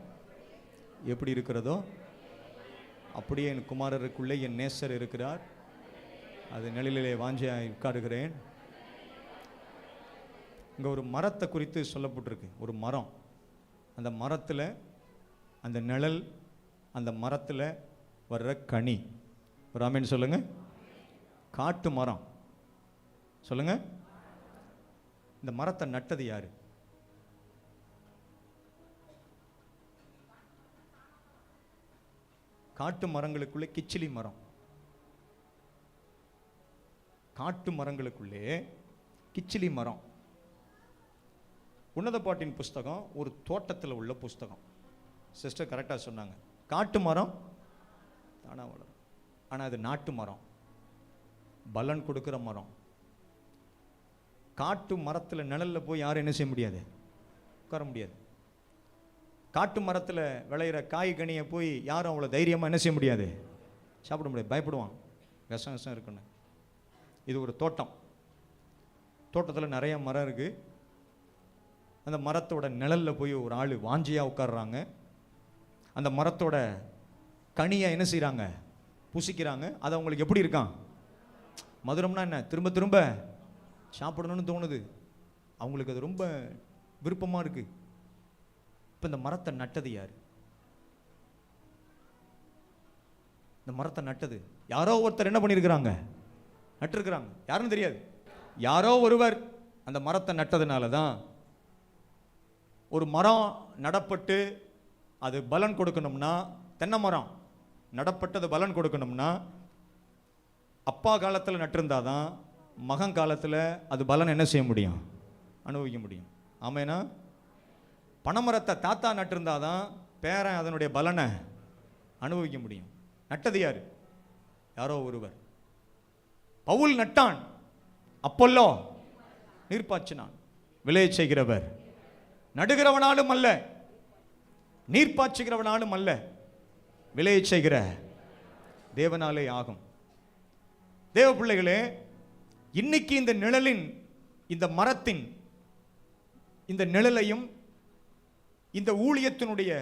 எப்படி இருக்கிறதோ அப்படியே என் குமாரருக்குள்ளே என் நேசர் இருக்கிறார். அது நிழலிலே வாஞ்சியாய் உட்காருகிறேன். இங்கே ஒரு மரத்தை குறித்து சொல்லப்பட்டிருக்கு. ஒரு மரம், அந்த மரத்தில் அந்த நிழல், அந்த மரத்தில் வர்ற கனி. ஒரு ஆமேன்னு சொல்லுங்க. காட்டு மரம் சொல்லுங்க. இந்த மரத்தை நட்டது யாரு? காட்டு மரங்களுக்குள்ளே கிச்சிலி மரம். காட்டு மரங்களுக்குள்ளே கிச்சிலி மரம். உன்னத பாட்டின் புஸ்தகம் ஒரு தோட்டத்தில் உள்ள புஸ்தகம். சிஸ்டர் கரெக்டாக சொன்னாங்க. காட்டு மரம் தானா வளரும், ஆனால் அது நாட்டு மரம், பலன் கொடுக்குற மரம். காட்டு மரத்தில் நிழலில் போய் யாரும் என்ன செய்ய முடியாது, உட்கார முடியாது. காட்டு மரத்தில் விளையிற காய்கனியை போய் யாரும் அவ்வளோ தைரியமாக என்ன செய்ய முடியாது, சாப்பிட முடியாது, பயப்படுவான், விஷம் விஷம் இருக்குன்னு. இது ஒரு தோட்டம். தோட்டத்தில் நிறைய மரம் இருக்குது. அந்த மரத்தோட நிழலில் போய் ஒரு ஆள் வாஞ்சியாக உட்காடுறாங்க. அந்த மரத்தோட கனியை என்ன செய்கிறாங்க, புசிக்கிறாங்க. அது அவங்களுக்கு எப்படி இருக்கான், மதுரம்னா என்ன, திரும்ப திரும்ப சாப்பிடணும்னு தோணுது. அவங்களுக்கு அது ரொம்ப விருப்பமாக இருக்குது. இப்போ இந்த மரத்தை நட்டது யார்? இந்த மரத்தை நட்டது யாரோ ஒருத்தர் என்ன பண்ணியிருக்கிறாங்க, நட்டிருக்கிறாங்க. யாருன்னு தெரியாது. யாரோ ஒருவர் அந்த மரத்தை நட்டதுனால தான் ஒரு மரம் நடப்பட்டு அது பலன் கொடுக்கணும்னா, தென்னை மரம் நடப்பட்டது பலன் கொடுக்கணும்னா அப்பா காலத்தில் நட்டிருந்தாதான் மகன் காலத்தில் அது பலன் என்ன செய்ய முடியும், அனுபவிக்க முடியும். ஆமேனா? பனைமரத்தை தாத்தா நட்டிருந்தாதான் பேரன் அதனுடைய பலனை அனுபவிக்க முடியும். நட்டது யாரு? யாரோ ஒருவர். பவுல் நட்டான், அப்போல்லோ நீர்ப்பாய்ச்சினான். விளைய செய்கிறவர் நடுகிறவனாலும் அல்ல, நீர்ப்பாய்ச்சுகிறவனாலும் அல்ல, விளைய செய்கிற தேவனாலே ஆகும். தேவ பிள்ளைகளே, இன்னைக்கு இந்த நிழலின், இந்த மரத்தின் இந்த நிழலையும், இந்த ஊழியத்தினுடைய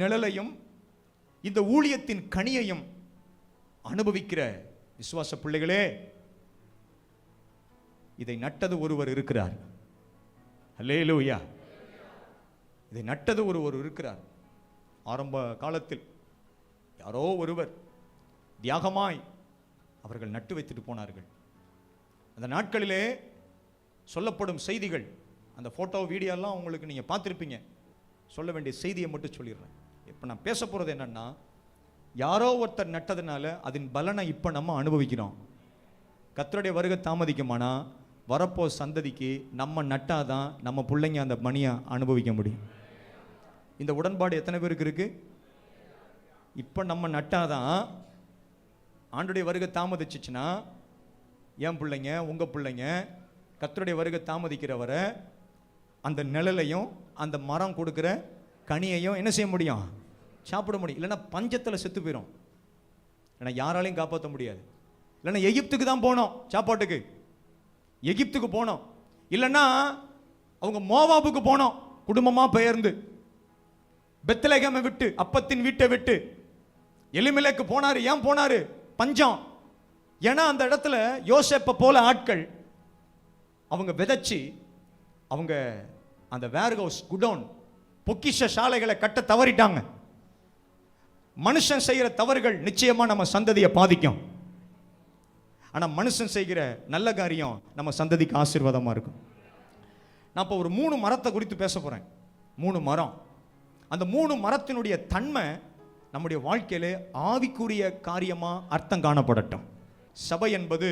நிழலையும், இந்த ஊழியத்தின் கனியையும் அனுபவிக்கிற விசுவாச பிள்ளைகளே, இதை நட்டது ஒருவர் இருக்கிறார். அல்லேலூயா. இதை நட்டது ஒருவர் இருக்கிறார். ஆரம்ப காலத்தில் யாரோ ஒருவர் தியாகமாய் அவர்கள் நட்டு வைத்துட்டு போனார்கள். அந்த நாட்களிலே சொல்லப்படும் செய்திகள், அந்த ஃபோட்டோ வீடியோலாம் உங்களுக்கு நீங்கள் பார்த்துருப்பீங்க. சொல்ல வேண்டிய செய்தியை மட்டும் சொல்லிடுறேன். இப்போ நான் பேச போகிறது என்னன்னா, யாரோ ஒருத்தர் நட்டதுனால அதன் பலனை இப்போ நம்ம அனுபவிக்கிறோம். கர்த்தருடைய வருகை தாமதிக்குமானா வரப்போ சந்ததிக்கு நம்ம நட்டாதான் நம்ம பிள்ளைங்க அந்த மணியை அனுபவிக்க முடியும். இந்த உடன்பாடு எத்தனை பேருக்கு இருக்கு? இப்போ நம்ம நட்டாதான் ஆண்டுடைய வருகை தாமதிச்சிச்சுன்னா என் பிள்ளைங்க, உங்கள் பிள்ளைங்க கர்த்தருடைய வருகை தாமதிக்கிறவரை அந்த நிழலையும் அந்த மரம் கொடுக்குற கனியையும் என்ன செய்ய முடியும், சாப்பிட முடியும். இல்லைன்னா பஞ்சத்தில் செத்து போயிடும். இல்லைன்னா யாராலையும் காப்பாற்ற முடியாது. இல்லைன்னா எகிப்துக்கு தான் போனோம் சாப்பாட்டுக்கு, எகிப்துக்கு போனோம். இல்லைன்னா அவங்க மோவாபுக்கு போனோம் குடும்பமாக பெயர்ந்து. பெத்லகேமை விட்டு, அப்பத்தின் வீட்டை விட்டு எலிமெலேக்கு போனாரு. ஏன் போனாரு? பஞ்சம். ஏன்னா அந்த இடத்துல யோசேப்பை போல ஆட்கள் அவங்க விதைச்சி அவங்க அந்த வேர்ஹவுஸ், குடோன், பொக்கிஷ சாலைகளை கட்ட தவறிட்டாங்க. மனுஷன் செய்கிற தவறுகள் நிச்சயமா நம்ம சந்ததியை பாதிக்கும். ஆனா மனுஷன் செய்கிற நல்ல காரியம் நம்ம சந்ததிக்கு ஆசீர்வாதமா இருக்கும். நான் இப்போ ஒரு 3 மரத்தை குறித்து பேச போறேன். 3 மரம். அந்த 3 மரத்தினுடைய தன்மை நம்முடைய வாழ்க்கையிலே ஆவிக்குரிய காரியமா அர்த்தம் காணப்படட்டும். சபை என்பது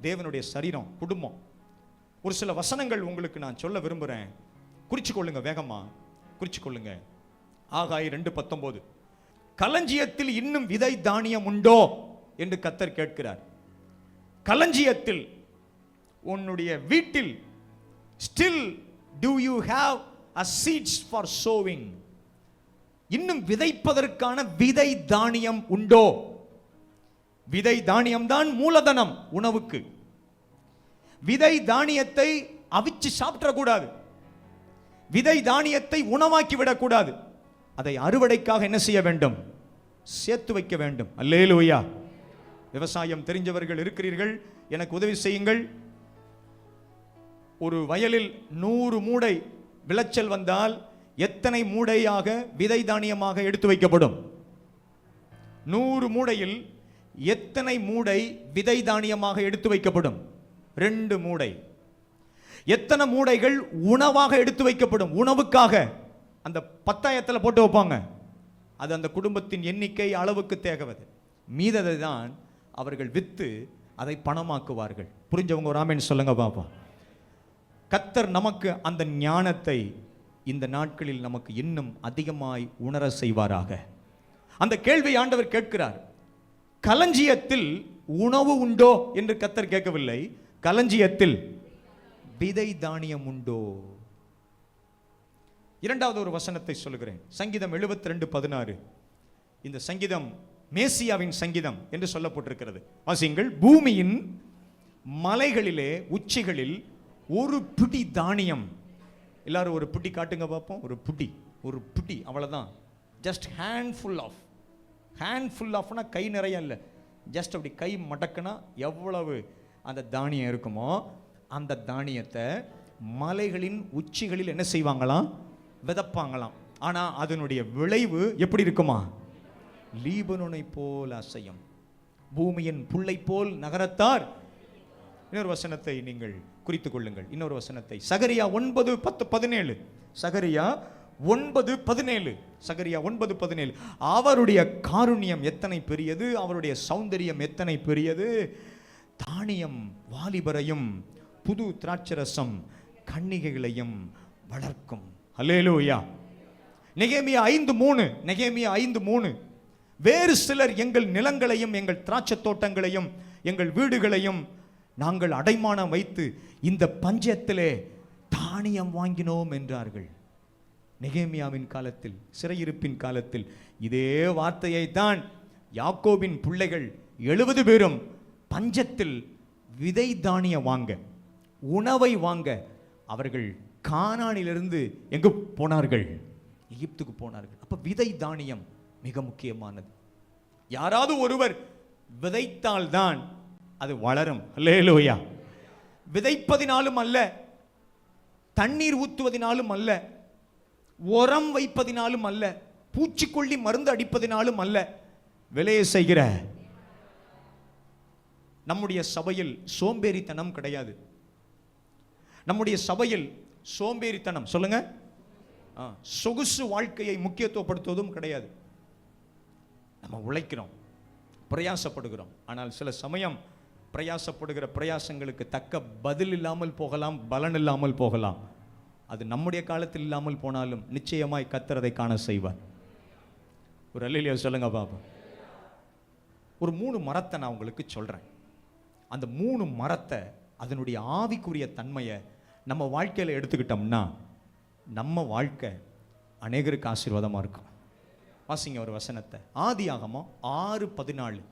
தேவனுடைய சரீரம், குடும்பம். ஒரு சில வசனங்கள் உங்களுக்கு நான் சொல்ல விரும்புகிறேன். குறிச்சு கொள்ளுங்க, வேகமா குறிச்சு கொள்ளுங்க. ஆகாய் 2:19. களஞ்சியத்தில் இன்னும் விதை தானியம் உண்டோ என்று கர்த்தர் கேட்கிறார். களஞ்சியத்தில், உன்னுடைய வீட்டில் still do you have a seeds for sowing? இன்னும் விதைப்பதற்கான விதை தானியம் உண்டோ? விதை தானியம் தான் மூலதனம் உணவுக்கு. விதை தானியத்தை அவிச்சு சாப்பிடக்கூடாது. விதை தானியத்தை உணவாக்கி விடக்கூடாது. அதை அறுவடைக்காக என்ன செய்ய வேண்டும்? சேர்த்து வைக்க வேண்டும். அல்லேலூயா. விவசாயம் தெரிஞ்சவர்கள் இருக்கிறீர்கள், எனக்கு உதவி செய்யுங்கள். ஒரு வயலில் 100 மூடை விளைச்சல் வந்தால் எத்தனை மூடையாக விதை தானியமாக எடுத்து வைக்கப்படும்? 100 மூடையில் எத்தனை மூடை விதை தானியமாக எடுத்து வைக்கப்படும்? 2 மூடை. எத்தனை மூடைகள் உணவாக எடுத்து வைக்கப்படும்? உணவுக்காக அந்த பத்தாயத்தில் போட்டு வைப்பாங்க. அது அந்த குடும்பத்தின் எண்ணிக்கை அளவுக்கு தேவைவது. மீததை தான் அவர்கள் வித்து அதை பணமாக்குவார்கள். புரிஞ்சவங்க ஒரு ஆமென் சொல்லுங்க பாப்பா. கர்த்தர் நமக்கு அந்த ஞானத்தை இந்த நாட்களில் நமக்கு இன்னும் அதிகமாய் உணர செய்வாராக. அந்த கேள்வி ஆண்டவர் கேட்கிறார். களஞ்சியத்தில் உணவு உண்டோ என்று கர்த்தர் கேட்கவில்லை. களஞ்சியத்தில் விதை தானியம் உண்டோ? இரண்டாவது ஒரு வசனத்தை சொல்லுகிறேன். சங்கீதம் 72:16. இந்த சங்கீதம் மேசியாவின் சங்கீதம் என்று சொல்லப்பட்டிருக்கிறது. வாசியுங்கள். பூமியின் மலைகளிலே உச்சிகளில் ஒரு பிடி தானியம். எல்லாரும் ஒரு பிடி காட்டுங்க பார்ப்போம். ஒரு பிடி அவ்வளவுதான். ஜஸ்ட் ஹேண்ட்ஃபுல் ஆஃப்னா கை நிறைய இல்லை, ஜஸ்ட் அப்படி கை மடக்குனா எவ்வளவு அந்த தானியம் இருக்குமோ அந்த தானியத்தை மலைகளின் உச்சிகளில் என்ன செய்வாங்களாம்? விதைப்பாங்களாம். ஆனா அதனுடைய விளைவு எப்படி இருக்குமா? லீபனோனை போல் அசையும், பூமியின் புல்லை போல் நகரத்தார். இன்னொரு வசனத்தை நீங்கள் குறித்துக் கொள்ளுங்கள். இன்னொரு வசனத்தை சகரியா 9:10-17. சகரியா 9:17. அவருடைய காருண்யம் எத்தனை பெரியது, அவருடைய சௌந்தரியம் எத்தனை பெரியது. தானியம் வாலிபரையும் புது திராட்சரசம் கன்னிகைகளையும் வளர்க்கும். அல்லேலூயா. நெகேமியா 5:3. வேறு சிலர் எங்கள் நிலங்களையும் எங்கள் திராட்சை தோட்டங்களையும் எங்கள் வீடுகளையும் நாங்கள் அடைமானம் வைத்து இந்த பஞ்சத்திலே தானியம் வாங்கினோம் என்றார்கள். நெகேமியாவின் காலத்தில், சிறையிருப்பின் காலத்தில் இதே வார்த்தையை தான் யாக்கோபின் பிள்ளைகள் 70 பேரும் பஞ்சத்தில் விதை தானியம் வாங்க, உணவை வாங்க அவர்கள் கானானிலிருந்து எங்கு போனார்கள்? எகிப்துக்கு போனார்கள். அப்ப விதை தானியம் மிக முக்கியமானது. யாராவது ஒருவர் விதைத்தால்தான் அது வளரும். அல்லேலூயா. விதைப்பதினாலும் அல்ல, தண்ணீர் ஊற்றுவதினாலும் அல்ல, உரம் வைப்பதினாலும் அல்ல, பூச்சிக்கொல்லி மருந்து அடிப்பதினாலும் அல்ல, விளைய செய்கிற நம்முடைய சபையில் சோம்பேறித்தனம் கிடையாது. நம்முடைய சபையில் சோம்பேறித்தனம் சொல்லுங்க, சொகுசு வாழ்க்கையை முக்கியத்துவப்படுத்துவதும் கிடையாது. நம்ம உழைக்கிறோம், பிரயாசப்படுகிறோம். ஆனால் சில சமயம் பிரயாசப்படுகிற பிரயாசங்களுக்கு தக்க பதில் இல்லாமல் போகலாம், பலன் இல்லாமல் போகலாம். அது நம்முடைய காலத்தில் இல்லாமல் போனாலும் நிச்சயமாய் கர்த்தர் அதை காண செய்வார். ஒரு அல்லேலூயா சொல்லுங்க பாப்பா. ஒரு 3 மரத்தை நான் உங்களுக்கு சொல்றேன். அந்த 3 மரத்தை அதனுடைய ஆவிக்குரிய தன்மையை நம்ம வாழ்க்கையில் எடுத்துக்கிட்டோம்னா நம்ம வாழ்க்கை அநேகருக்கு ஆசீர்வாதமாக இருக்கும். வாசிங்க ஒரு வசனத்தை. ஆதியாகமம் 6:14.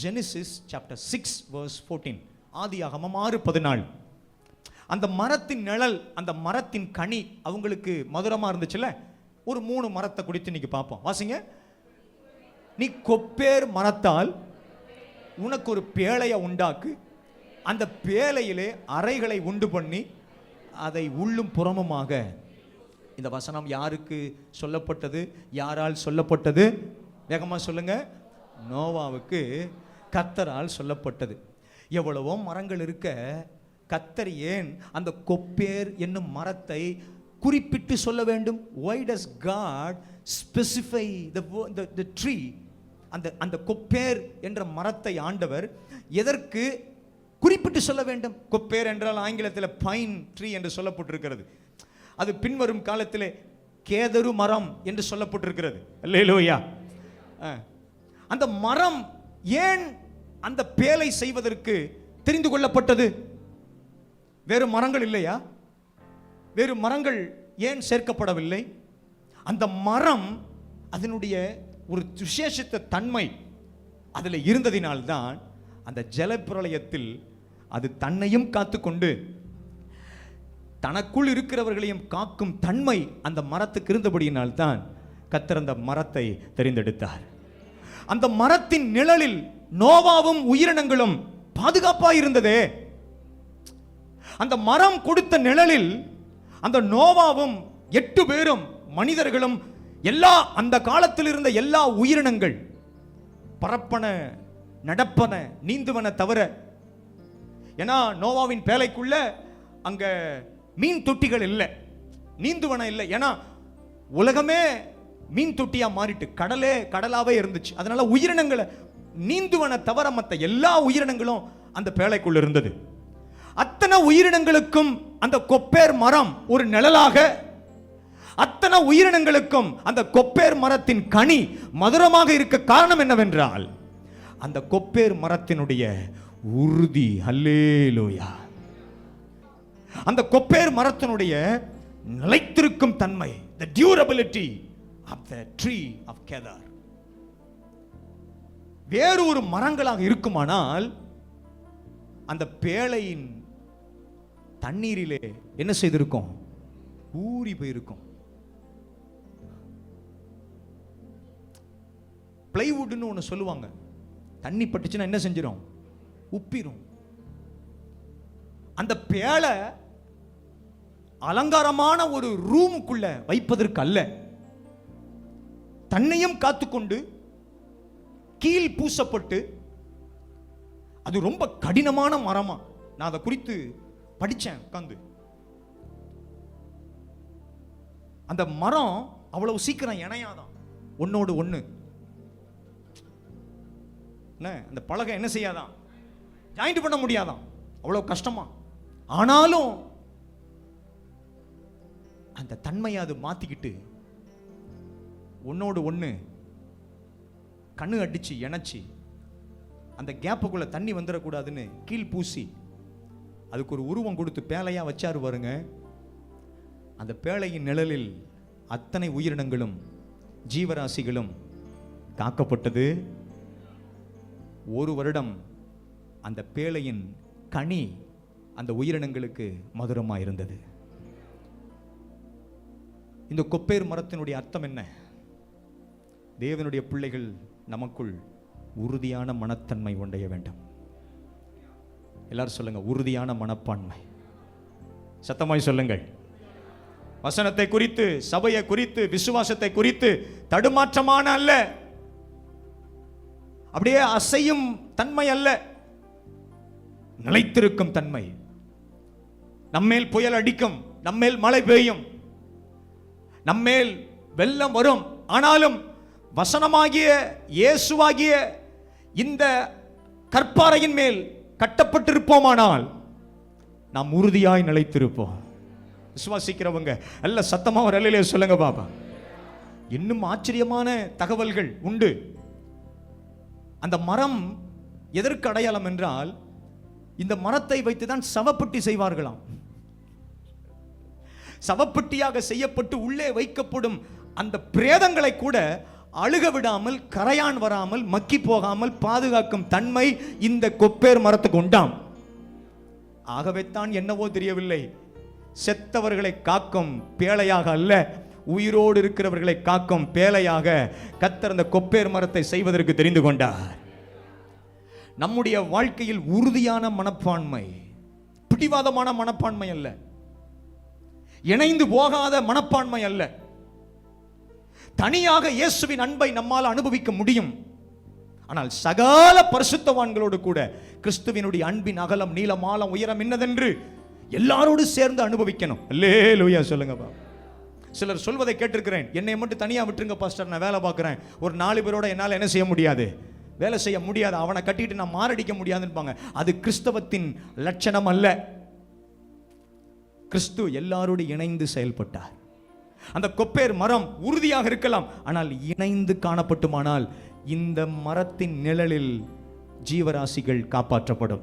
Genesis chapter 6:14. ஆதியாகமம் 6:14. அந்த மரத்தின் நிழல், அந்த மரத்தின் கனி அவங்களுக்கு மதுரமா இருந்துச்சுல்ல. ஒரு 3 மரத்தை குறித்து இன்னைக்கு பார்ப்போம். வாசிங்க. நீ கொப்பேர் மரத்தால் உனக்கு ஒரு பேழையை உண்டாக்கு, அந்த பேழையிலே அறைகளை உண்டு பண்ணி அதை உள்ளும் புறமுமாக. இந்த வசனம் யாருக்கு சொல்லப்பட்டது? யாரால் சொல்லப்பட்டது? வேகமா சொல்லுங்க. நோவாவுக்கு கர்த்தரால் சொல்லப்பட்டது. எவ்வளவோ மரங்கள் இருக்க கர்த்தர் ஏன் அந்த கொப்பேர் என்னும் மரத்தை குறிப்பிட்டு சொல்ல வேண்டும்? Why does God specify the tree? அந்த கொப்பேர் என்ற மரத்தை ஆண்டவர் எதற்கு குறிப்பிட்டு சொல்ல வேண்டும்? கொப்பேர் என்றால் ஆங்கிலத்தில் பைன் ட்ரீ என்று சொல்லப்பட்டிருக்கிறது. அது பின்வரும் காலத்தில் கேதரு மரம் என்று சொல்லப்பட்டிருக்கிறது. அல்லேலூயா. அந்த மரம் ஏன் அந்த பேழை செய்வதற்கு தெரிந்து கொள்ளப்பட்டது? வேறு மரங்கள் இல்லையா? வேறு மரங்கள் ஏன் சேர்க்கப்படவில்லை? அந்த மரம் அதனுடைய ஒரு விசேஷித்த தன்மை அதில் இருந்ததினால்தான் அந்த ஜலப்பிரளயத்தில் அது தன்னையும் காத்துக்கொண்டு தனக்குள் இருக்கிறவர்களையும் காக்கும் தன்மை அந்த மரத்துக்கு இருந்தபடியினால்தான் கர்த்தர் அந்த மரத்தை தெரிந்தெடுத்தார். அந்த மரத்தின் நிழலில் நோவாவும் உயிரினங்களும் பாதுகாப்பாக இருந்ததே. அந்த மரம் கொடுத்த நிழலில் அந்த நோவாவும் 8 பேரும் மனிதர்களும் எல்லா அந்த காலத்தில் இருந்த எல்லா உயிரினங்கள் பரப்பன நடப்பன நீந்துவன தவிர, ஏன்னா நோவாவின் பேழைக்குள்ள அங்க மீன் தொட்டிகள் இல்லை, நீந்துவன இல்லை. ஏன்னா உலகமே மீன் தொட்டியா மாறிட்டு கடலே கடலாவே இருந்துச்சு. அதனால உயிரினங்களை நீந்துவன தவிர மற்ற எல்லா உயிரினங்களும் அந்த பேழைக்குள்ள இருந்தது. அத்தனை உயிரினங்களுக்கும் அந்த கொப்பேர் மரம் ஒரு நிழலாக, அத்தனை உயிரினங்களுக்கும் அந்த கொப்பேர் மரத்தின் கனி மதுரமாக இருக்க காரணம் என்னவென்றால் அந்த கொப்பேர் மரத்தினுடைய உறுதி. அல்லேலூயா. அந்த கொப்பேர் மரத்தினுடைய நிலைத்திருக்கும் தன்மை, the durability of the tree of Kedar. வேறு ஒரு மரங்களாக இருக்குமானால் அந்த பேழையின் தண்ணீரிலே என்ன செய்திருக்கும்? ஊறி போயிருக்கும். பிளைவுட்னு ஒன்று சொல்லுவாங்க, தண்ணி பட்டுச்சுன்னா என்ன செஞ்சிடும்? உப்பிரும். அந்த பேழை அலங்காரமான ஒரு ரூமுக்குள்ள வைப்பதற்கு அல்ல, தன்னையும் காத்துக்கொண்டு கீழ் பூசப்பட்டு, அது ரொம்ப கடினமான மரமா. நான் அதை குறித்து படிச்சேன் உட்கார்ந்து. அந்த மரம் அவ்வளவு சீக்கிரம் இணையாதான் ஒன்னோடு ஒண்ணு. அந்த பலகை என்ன செய்யாதான்? ஜாயிண்ட் பண்ண முடியாதான், அவ்வளவு கஷ்டமா. ஆனாலும் அந்த தன்மையை அது மாத்திக்கிட்டு ஒன்னோடு ஒண்ணு கண்ணு அடிச்சு இணைச்சி, அந்த கேப்புக்குள்ள தண்ணி வந்துடக்கூடாதுன்னு கீழ் பூசி அதுக்கு ஒரு உருவம் கொடுத்து பேழையா வச்சாரு பாருங்க. அந்த பேழையின் நிழலில் அத்தனை உயிரினங்களும் ஜீவராசிகளும் காக்கப்பட்டது. 1 வருடம் அந்த பேழையின் கனி அந்த உயிரினங்களுக்கு மதுரமா இருந்தது. இந்த கொப்பேர் மரத்தினுடைய அர்த்தம் என்ன? தேவனுடைய பிள்ளைகள் நமக்குள் உறுதியான மனத்தன்மை உடைய வேண்டும். எல்லாரும் சொல்லுங்க, உறுதியான மனப்பான்மை. சத்தமாய் சொல்லுங்கள். வசனத்தை குறித்து, சபையை குறித்து, விசுவாசத்தை குறித்து தடுமாற்றமான அல்ல, அப்படியே அசையும் தன்மை அல்ல, நிலைத்திருக்கும் தன்மை. நம்மேல் புயல் அடிக்கும், நம்மேல் மழை பெய்யும், நம்மேல் வெள்ளம் வரும். ஆனாலும் வசனமாகிய இயேசுவாகிய இந்த கற்பாறையின் மேல் கட்டப்பட்டிருப்போமானால் நாம் உறுதியாய் நிலைத்திருப்போம். விசுவாசிக்கிறவங்க நல்ல சத்தமா ஒரு அல்லேலூயா சொல்லுங்க பாபா. இன்னும் ஆச்சரியமான தகவல்கள் உண்டு. அந்த மரம் எதற்கு அடையாளம் என்றால், இந்த மரத்தை வைத்துதான் சவப்பெட்டி செய்வார்களாம். சவப்பெட்டியாக செய்யப்பட்டு உள்ளே வைக்கப்படும் அந்த பிரேதங்களை கூட அழுக விடாமல், கரையான் வராமல், மக்கி போகாமல் பாதுகாக்கும் தன்மை இந்த கொப்பேர் மரத்துக்கு உண்டாம். ஆகவே தான் என்னவோ தெரியவில்லை, செத்தவர்களை காக்கும் பேழையாக அல்ல, உயிரோடு இருக்கிறவர்களை காக்கும் பேழையாக கர்த்தர் அந்த கொப்பேர் மரத்தை செய்வதற்கு தெரிந்து கொண்டார். நம்முடைய வாழ்க்கையில் உறுதியான மனப்பான்மை, பிடிவாதமான மனப்பான்மை அல்ல, இணைந்து போகாத மனப்பான்மை அல்ல. தனியாக இயேசுவின் அன்பை நம்மால் அனுபவிக்க முடியும். ஆனால் சகல பரிசுத்தவான்களோடு கூட கிறிஸ்துவினுடைய அன்பின் அகலம், நீளம், ஆழம், உயரம் என்னதென்று எல்லாரோடு சேர்ந்து அனுபவிக்கணும். அல்லேலூயா சொல்லுங்க பா. சிலர் சொல்வதை கேட்டிருக்கிறேன், என்னை மட்டும் தனியா விட்டுருங்க பாஸ்டர், நான் வேலை பார்க்கிறேன், ஒரு 4 பேரோட என்னால் என்ன செய்ய முடியாது, வேலை செய்ய முடியாது, அவனை கட்டிட்டு நான் மாரடிக்க முடியாதுன்னு. அது கிறிஸ்தவத்தின் லட்சணம் அல்ல. கிறிஸ்து எல்லாரோடு இணைந்து செயல்பட்டார். அந்த கொப்பேர் மரம் உறுதியாக இருக்கலாம், ஆனால் இணைந்து காணப்பட்டுமானால் இந்த மரத்தின் நிழலில் ஜீவராசிகள் காப்பாற்றப்படும்.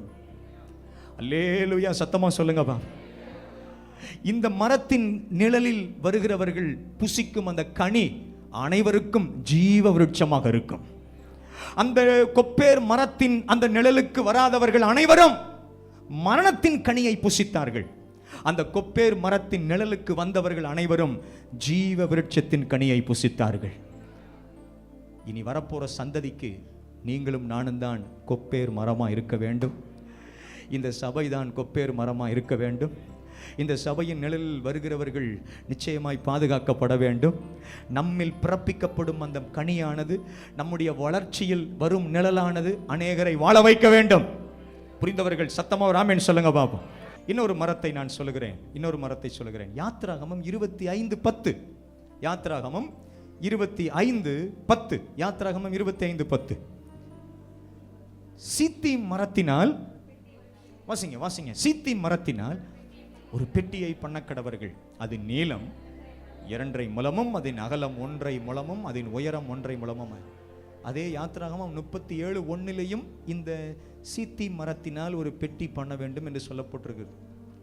அல்லேலூயா சத்தமா சொல்லுங்கப்பா. இந்த மரத்தின் நிழலில் வருகிறவர்கள் புசிக்கும் அந்த கனி அனைவருக்கும் ஜீவ விருட்சமாக இருக்கும். அந்த கொப்பேர் மரத்தின் அந்த நிழலுக்கு வராதவர்கள் அனைவரும் மரணத்தின் கனியை புசித்தார்கள். அந்த கொப்பேர் மரத்தின் நிழலுக்கு வந்தவர்கள் அனைவரும் ஜீவ விருட்சத்தின் கனியை புசித்தார்கள். இனி வரப்போற சந்ததிக்கு நீங்களும் நானும் தான் கொப்பேர் மரமா இருக்க வேண்டும். இந்த சபை தான் கொப்பேர் மரமா இருக்க வேண்டும். இந்த சபையின் நிழலில் வருகிறவர்கள் நிச்சயமாய் பாதுகாக்கப்பட வேண்டும். நம்மில் பிறப்பிக்கப்படும் அந்த கனியானது, நம்முடைய வளர்ச்சியில் வரும் நிழலானது அநேகரை வாழ வைக்க வேண்டும். புரிந்தவர்கள் சத்தமாக ராமேன் சொல்லுங்க பாப்போம். இன்னொரு மரத்தை நான் சொல்லுகிறேன், இன்னொரு மரத்தை சொல்லுகிறேன். யாத்ராகமம் 25:10. யாத்ராகமம் 25:10. யாத்ராகமம் 25:10. சீத்திம் மரத்தினால், வாசிங்க வாசிங்க, சீத்திம் மரத்தினால் ஒரு பெட்டியை பண்ண கடவர்கள். அது நீளம் 2.5 முழமும், அதன் அகலம் 1.5 முழமும், அதன் உயரம் 1.5 முழமும். அதே யாத்ராகமம் 37:1 இந்த சீத்தி மரத்தினால் ஒரு பெட்டி பண்ண வேண்டும் என்று சொல்லப்பட்டிருக்கிறது.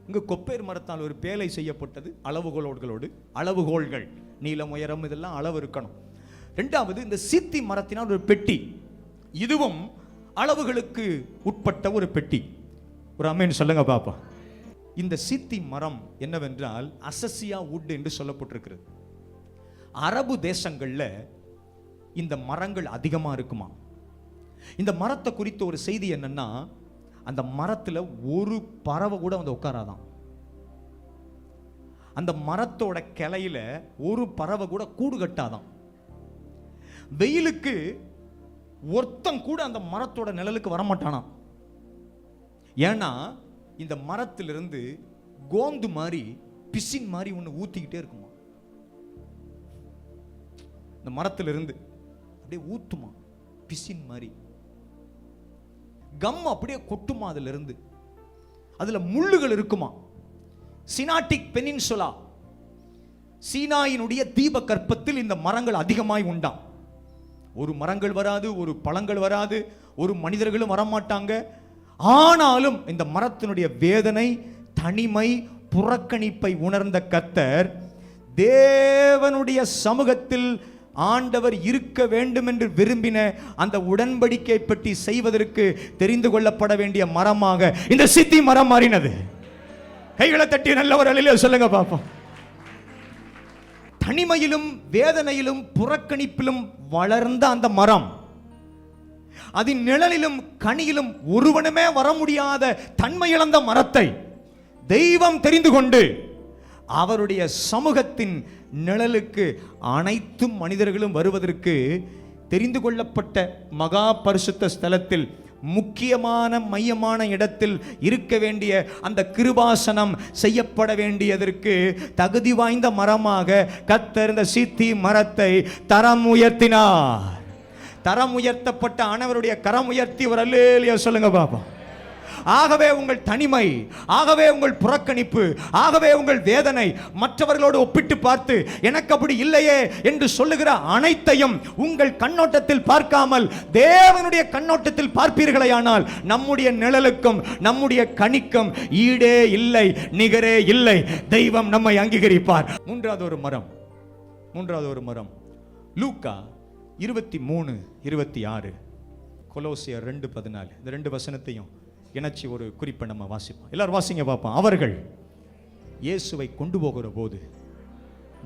இங்கு கொப்பேர் மரத்தால் ஒரு பேலை செய்யப்பட்டது. அளவுகோல்கள் நீளம் உயரம் இதெல்லாம் அளவு இருக்கணும். இரண்டாவது இந்த சீத்தி மரத்தினால் ஒரு பெட்டி, இதுவும் அளவுகளுக்கு உட்பட்ட ஒரு பெட்டி. ஒரு அமேன் சொல்லுங்க பாப்பா. இந்த சீத்தி மரம் என்னவென்றால் அசசியா வுட் என்று சொல்லப்பட்டிருக்கிறது. அரபு தேசங்கள்ல இந்த மரங்கள் அதிகமா இருக்குமா. இந்த மரத்தை குறித்த ஒரு செய்தி என்னன்னா, அந்த மரத்துல ஒரு பறவை கூட வந்து உட்காராதான். அந்த மரத்தோட கிளையில ஒரு பறவை கூட கூடு கட்டாதான். வெயிலுக்கு ஒருத்தன் கூட அந்த மரத்தோட நிழலுக்கு வரமாட்டானா. ஏன்னா இந்த மரத்திலிருந்து கோந்து மாதிரி பிசின் மாதிரி ஒன்று ஊத்திக்கிட்டே இருக்குமா. இந்த மரத்திலிருந்து அப்படியே ஊத்துமா பிசின் மாதிரி. கம் அப்படியே கொட்டுமா அதுல இருந்து. அதுல முள்ளுகள் இருக்குமா. சினாட்டிக் பெனின்சுலா, சீனாயினுடைய தீப கற்பத்தில் இந்த மரங்கள் அதிகமாய் உண்டாம். ஒரு மரங்கள் வராது, ஒரு பழங்கள் வராது, ஒரு மனிதர்களும் வரமாட்டாங்க. ஆனாலும் இந்த மரத்தினுடைய வேதனை, தனிமை, புறக்கணிப்பை உணர்ந்த கர்த்தர் தேவனுடைய சமூகத்தில் ஆண்டவர் இருக்க வேண்டும் என்று விரும்பின அந்த உடன்படிக்கை பற்றி செய்வதற்கு தெரிந்து கொள்ளப்பட வேண்டிய மரமாக இந்த சித்தி மரம் மாறினது. கைகளை தட்டி நல்ல ஒரு அலையில சொல்லுங்க பாப்போம். தனிமையிலும் வேதனையிலும் புறக்கணிப்பிலும் வளர்ந்த அந்த மரம், அதன் நிழலிலும் கனியிலும் ஒருவனுமே வர முடியாத தன்மை இழந்த மரத்தை தெய்வம் தெரிந்து கொண்டு அவருடைய சமூகத்தின் நிழலுக்கு அனைத்து மனிதர்களும் வருவதற்கு தெரிந்து கொள்ளப்பட்ட மகா பரிசுத்த ஸ்தலத்தில் முக்கியமான மையமான இடத்தில் இருக்க வேண்டிய அந்த கிருபாசனம் செய்யப்பட வேண்டியதற்கு தகுதி வாய்ந்த மரமாக கர்த்தர் இந்த சீத்தி மரத்தை தரம் உயர்த்தினார். தரம் உயர்த்தப்பட்ட ஆனவருடைய கரம் உயர்த்தி ஒரு அல்லேலூயா சொல்லுங்க பாப்பா. ஆகவே உங்கள் தனிமை, ஆகவே உங்கள் புறக்கணிப்பு, ஆகவே உங்கள் வேதனை, மற்றவர்களோடு ஒப்பிட்டு பார்த்து எனக்கு அப்படி இல்லையே என்று சொல்லுகிற அனைத்தையும் உங்கள் கண்ணோட்டத்தில் பார்க்காமல் தேவனுடைய கண்ணோட்டத்தில் பார்ப்பீர்களேயானால் நம்முடைய நிழலுக்கும் நம்முடைய கனிக்கும் ஈடே இல்லை, நிகரே இல்லை. தெய்வம் நம்மை அங்கீகரிப்பார். மூன்றாவது ஒரு மரம் லூக்கா 23:26, கொலோசியர் 2:14. இந்த 2 வசனத்தையும் இணைச்சி ஒரு குறிப்பை நம்ம வாசிப்போம். எல்லாரும் வாசிங்க பார்ப்போம். அவர்கள் இயேசுவை கொண்டு போகிற போது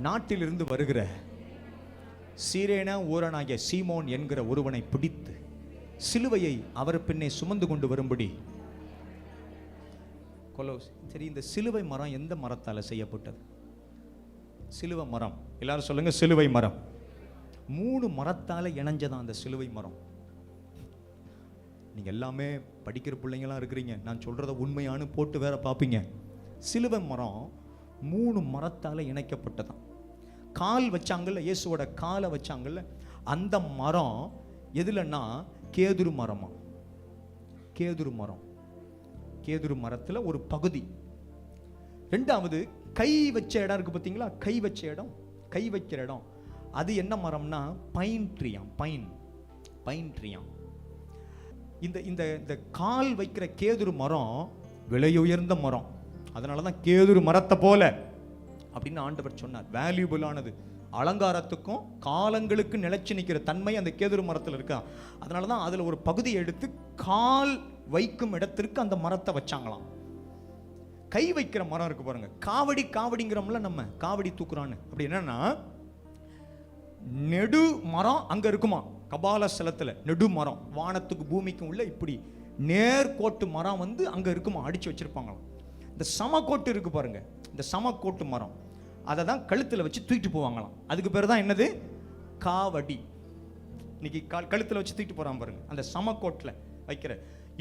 நாட்டிலிருந்து வருகிற சீரேனா ஊரனாகிய சீமோன் என்கிற ஒருவனை பிடித்து சிலுவையை அவர் பின்னே சுமந்து கொண்டு வரும்படி. சரி, இந்த சிலுவை மரம் எந்த மரத்தால் செய்யப்பட்டது? சிலுவை மரம். எல்லாரும் சொல்லுங்க, சிலுவை மரம். 3 மரத்தால் இணைஞ்சதான் அந்த சிலுவை மரம். நீங்க எல்லாமே படிக்கிற பிள்ளைங்களா இருக்கிறீங்க, நான் சொல்றத உண்மையானு போட்டு வேற பார்ப்பீங்க. சிலுவை மரம் 3 மரத்தால் இணைக்கப்பட்டதான். கால் வச்சாங்கல்ல, இயேசுவோட காலை வச்சாங்கல்ல, அந்த மரம் எதுலன்னா கேதுரு மரமா. கேதுரு மரம், கேதுரு மரத்துல ஒரு பகுதி. ரெண்டாவது கை வச்ச இடம் இருக்கு பார்த்தீங்களா, கை வச்ச இடம், கை வைக்கிற இடம், அது என்ன மரம்னா பைன் ட்ரீயாம். பைன் ட்ரீயாம். இந்த இந்த கால் வைக்கிற கேதுரு மரம் விலையுயர்ந்த மரம். அதனால தான் கேதுரு மரத்தை போல அப்படின்னு ஆண்டவர் சொன்னார். வேல்யூபிளானது, அலங்காரத்துக்கும் காலங்களுக்கு நிலைச்சு நிற்கிற தன்மை அந்த கேதுரு மரத்தில் இருக்கா. அதனால தான் அதில் ஒரு பகுதியை எடுத்து கால் வைக்கும் இடத்திற்கு அந்த மரத்தை வச்சாங்களாம். கை வைக்கிற மரம் இருக்கு பாருங்க, காவடிங்கிறோம்ல, நம்ம காவடி தூக்குறான்னு. அப்படி என்னன்னா நெடு மரம் அங்க இருக்குமா, கபால ஸ்தலத்துல நெடு மரம், வானத்துக்கு பூமிக்கும் உள்ள இப்படி நேர்கோட்டு மரம் வந்து அங்க இருக்குமா, அடிச்சு வச்சிருப்பாங்களாம். இந்த சமக்கோட்டு இருக்கு பாருங்க, இந்த சமக்கோட்டு மரம் அதை தான் கழுத்துல வச்சு தூக்கிட்டு போவாங்களாம். அதுக்கு பேர் தான் என்னது, காவடி. இன்னைக்கு கழுத்துல வச்சு தூக்கிட்டு போறான் பாருங்க, அந்த சமக்கோட்டில் வைக்கிற.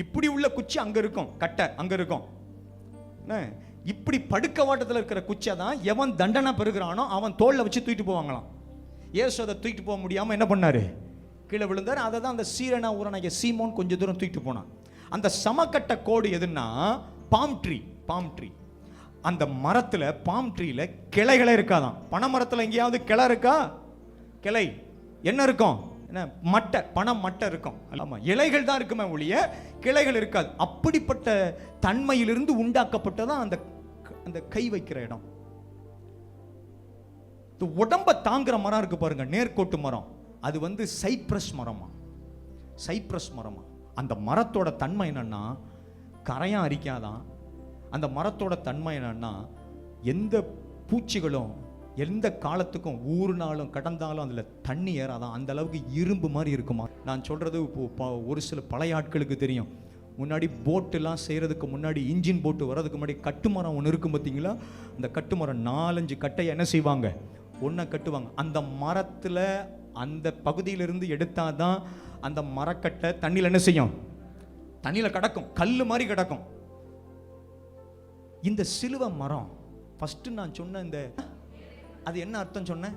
இப்படி உள்ள குச்சி அங்க இருக்கும், கட்டை அங்க இருக்கும். இப்படி படுக்க வாட்டத்தில் இருக்கிற குச்சை தான் எவன் தண்டனை பெறுகிறானோ அவன் தோல்ல வச்சு தூக்கிட்டு போவாங்களாம். இயேசு அதை தூக்கிட்டு போக முடியாம என்ன பண்ணாரு, கீழே விழுந்தார். அதை தான் அந்த சீரனா ஊரனாகிய சீமோன் கொஞ்சம் தூரம் தூக்கிட்டு போனான். அந்த சமக்கட்ட கோடு எதுன்னா பாம் ட்ரீ. அந்த மரத்துல, பாம் ட்ரீல கிளைகளே இருக்காதான். பனை மரத்துல எங்கேயாவது கிளை இருக்கா? கிளை என்ன இருக்கும், என்ன மட்டை, பணம் மட்டை இருக்கும். ஆமா, இலைகள் தான் இருக்குமே ஒழிய கிளைகள் இருக்காது. அப்படிப்பட்ட தன்மையிலிருந்து உண்டாக்கப்பட்டதான் அந்த கை வைக்கிற இடம். உடம்ப தாங்குற மரம் இருக்கு பாருங்க, நேர்கோட்டு மரம், அது வந்து சைப்ரஸ் மரமா. அந்த மரத்தோட தன்மை என்னன்னா கரையான் அரிக்காதான். அந்த மரத்தோட தன்மை என்னன்னா எந்த பூச்சிகளும் எந்த காலத்துக்கும் ஊறுனாலும் கடந்தாலும் அதில் தண்ணி ஏறாதான். அந்த அளவுக்கு இரும்பு மாதிரி இருக்குமா. நான் சொல்றது இப்போ ஒரு சில பழைய ஆட்களுக்கு தெரியும். முன்னாடி போட்டெல்லாம் செய்கிறதுக்கு முன்னாடி, இன்ஜின் போட்டு வர்றதுக்கு முன்னாடி கட்டுமரம் ஒன்று இருக்கும் பார்த்தீங்களா. அந்த கட்டுமரம் 4-5 கட்டையை என்ன செய்வாங்க, ஒன்றை கட்டுவாங்க. அந்த மரத்தில் அந்த பகுதியிலிருந்து எடுத்தாதான் அந்த மரக்கட்டை தண்ணியில் என்ன செய்யும், தண்ணியில் கிடக்கும், கல் மாதிரி கிடக்கும். இந்த சிலுவை மரம் ஃபர்ஸ்ட் நான் சொன்ன இந்த, அது என்ன அர்த்தம் சொன்ன,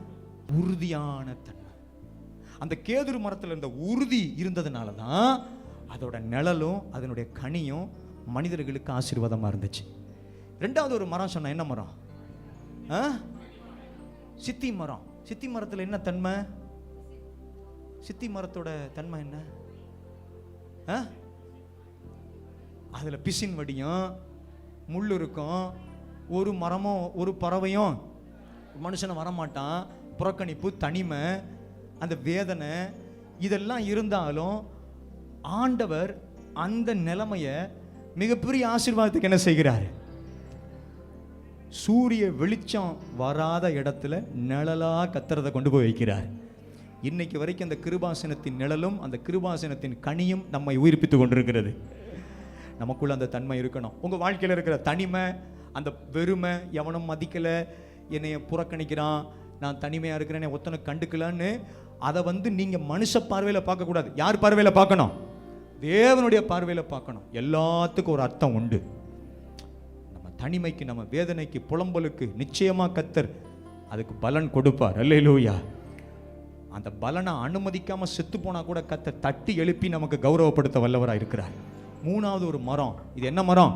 உறுதியான தன்மை. அந்த கேதுரு மரத்தில் இருந்த உறுதி இருந்ததுனால தான் அதோட நிழலும் அதனுடைய கனியும் மனிதர்களுக்கு ஆசீர்வாதமா இருந்துச்சு. ரெண்டாவது ஒரு மரம் சொன்ன, என்ன மரம், சித்தி மரம். சித்தி மரத்தில் என்ன தன்மை, சித்தி மரத்தோட தன்மை என்ன, அதுல பிசின் வடியும், முள் இருக்கும். ஒரு மரமும் ஒரு பறவையும் மனுஷனை வரமாட்டான். புறக்கணிப்பு, தனிமை, அந்த வேதனை இதெல்லாம் இருந்தாலும் ஆண்டவர் அந்த நிலைமைய மிகப்பெரிய ஆசீர்வாதத்துக்கு என்ன செய்கிறார், சூரிய வெளிச்சம் வராத இடத்துல நிழலா கத்துறதை கொண்டு போய் வைக்கிறார். இன்னைக்கு வரைக்கும் அந்த கிருபாசனத்தின் நிழலும் அந்த கிருபாசனத்தின் கனியும் நம்மை உயிர்ப்பித்து கொண்டிருக்கிறது. நமக்குள்ள அந்த தன்மை இருக்கணும். உங்க வாழ்க்கையில் இருக்கிற தனிமை, அந்த வெறுமை, எவனும் மதிக்கல, என்னைய புறக்கணிக்கிறான், நான் தனிமையா இருக்கிறேன், ஒத்தனை கண்டுக்கலான்னு அதை வந்து நீங்க மனுஷ பார்வையில பார்க்க கூடாது. யார் பார்வையில பார்க்கணும், தேவனுடைய பார்வையில பார்க்கணும். எல்லாத்துக்கும் ஒரு அர்த்தம் உண்டு. நம்ம தனிமைக்கு, நம்ம வேதனைக்கு, புலம்பலுக்கு நிச்சயமா கர்த்தர் அதுக்கு பலன் கொடுப்பார். அல்லேலூயா. அந்த பலனை அனுமதிக்காம செத்து போனா கூட கர்த்தர் தட்டி எழுப்பி நமக்கு கௌரவப்படுத்த வல்லவராக இருக்கிறார். மூணாவது ஒரு மரம், இது என்ன மரம்,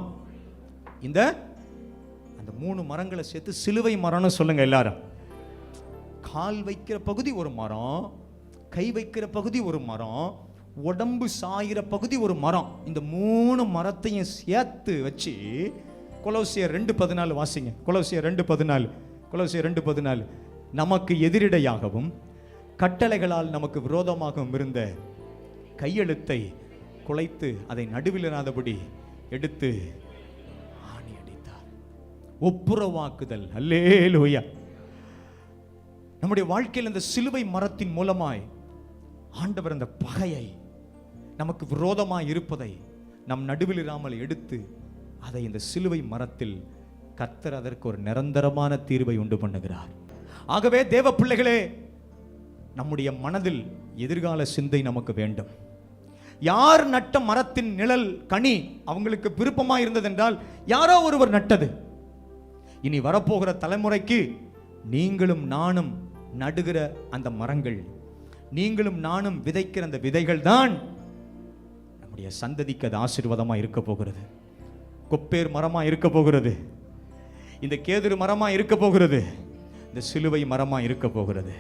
இந்த அந்த 3 மரங்களை சேர்த்து சிலுவை மரம்னு சொல்லுங்க எல்லாரும். கால் வைக்கிற பகுதி ஒரு மரம், கை வைக்கிற பகுதி ஒரு மரம், உடம்பு சாயிற பகுதி ஒரு மரம். இந்த 3 மரத்தையும் சேர்த்து வச்சு கொலோசியர் 2:14 வாசிங்க. கொலோசியர் 2:14 நமக்கு எதிரிடையாகவும் கட்டளைகளால் நமக்கு விரோதமாகவும் இருந்த கையெழுத்தை குலைத்து அதை நடுவிலிராதபடி எடுத்து ஆணி அடித்தார். ஒப்புரவாக்குதல். அல்லேலூயா. நம்முடைய வாழ்க்கையில் இந்த சிலுவை மரத்தின் மூலமாய் ஆண்டவர் அந்த பகையை, நமக்கு விரோதமாய் இருப்பதை நம் நடுவில் இராமல் எடுத்து அதை இந்த சிலுவை மரத்தில் கர்த்தர் அதற்கு ஒரு நிரந்தரமான தீர்வை உண்டு பண்ணுகிறார். ஆகவே தேவ பிள்ளைகளே, நம்முடைய மனதில் எதிர்கால சிந்தை நமக்கு வேண்டும். யார் நட்ட மரத்தின் நிழல் கனி அவங்களுக்கு விருப்பமாக இருந்தது என்றால் யாரோ ஒருவர் நட்டது. இனி வரப்போகிற தலைமுறைக்கு நீங்களும் நானும் நடுகிற அந்த மரங்கள், நீங்களும் நானும் விதைக்கிற அந்த விதைகள் தான் நம்முடைய சந்ததிக்கு அது ஆசீர்வாதமா இருக்க போகிறது. கொப்பேர் மரமா இருக்க போகிறது, இந்த கேதுரு மரமா இருக்க போகிறது, இந்த சிலுவை மரமா இருக்க போகிறது.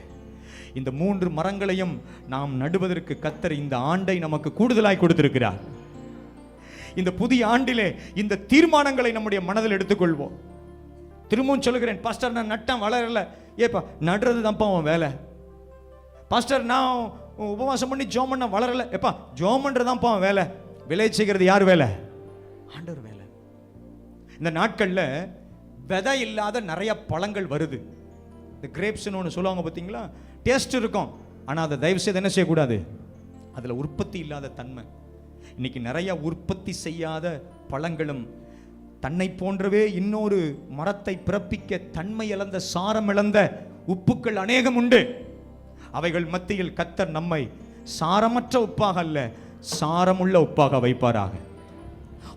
இந்த 3 மரங்களையும் நாம் நடுவதற்கு கர்த்தர் இந்த ஆண்டை நமக்கு கூடுதலாய் கொடுத்திருக்கிறார். இந்த புதிய ஆண்டிலே இந்த தீர்மானங்களை நம்முடைய மனதில் எடுத்துக்கொள்வோம். திரும்பவும் சொல்லுகிறேன், பாஸ்டர் நான் நட்டேன் வளரல. ஏப்பா நடுறது தான்ப்பா உன் வேலை. பாஸ்டர் நான் உபவாசம் பண்ணி ஜோம் பண்ண வளரல. ஏப்பா ஜோம் பண்றதுதான்ப்பா உன் வேலை. விளை செய்கிறது யார் வேலை? ஆண்டவர் வேலை. இந்த நாட்கள்ல விதை இல்லாத நிறைய பழங்கள் வருது. இந்த கிரேப்ஸ்னு ஒன்று சொல்லுவாங்க பார்த்தீங்களா, டேஸ்ட் இருக்கும், ஆனால் அதை தயவு செய்து என்ன செய்யக்கூடாது, அதில் உற்பத்தி இல்லாத தன்மை. இன்னைக்கு நிறைய உற்பத்தி செய்யாத பழங்களும் தன்னை போன்றவே இன்னொரு மரத்தை பிறப்பிக்க தன்மை இழந்த சாரம் இழந்த உப்புக்கள் அநேகம் உண்டு. அவைகள் மத்தியில் கர்த்தர் நம்மை சாரமற்ற உப்பாக அல்ல, சாரமுள்ள உப்பாக வைப்பாராக.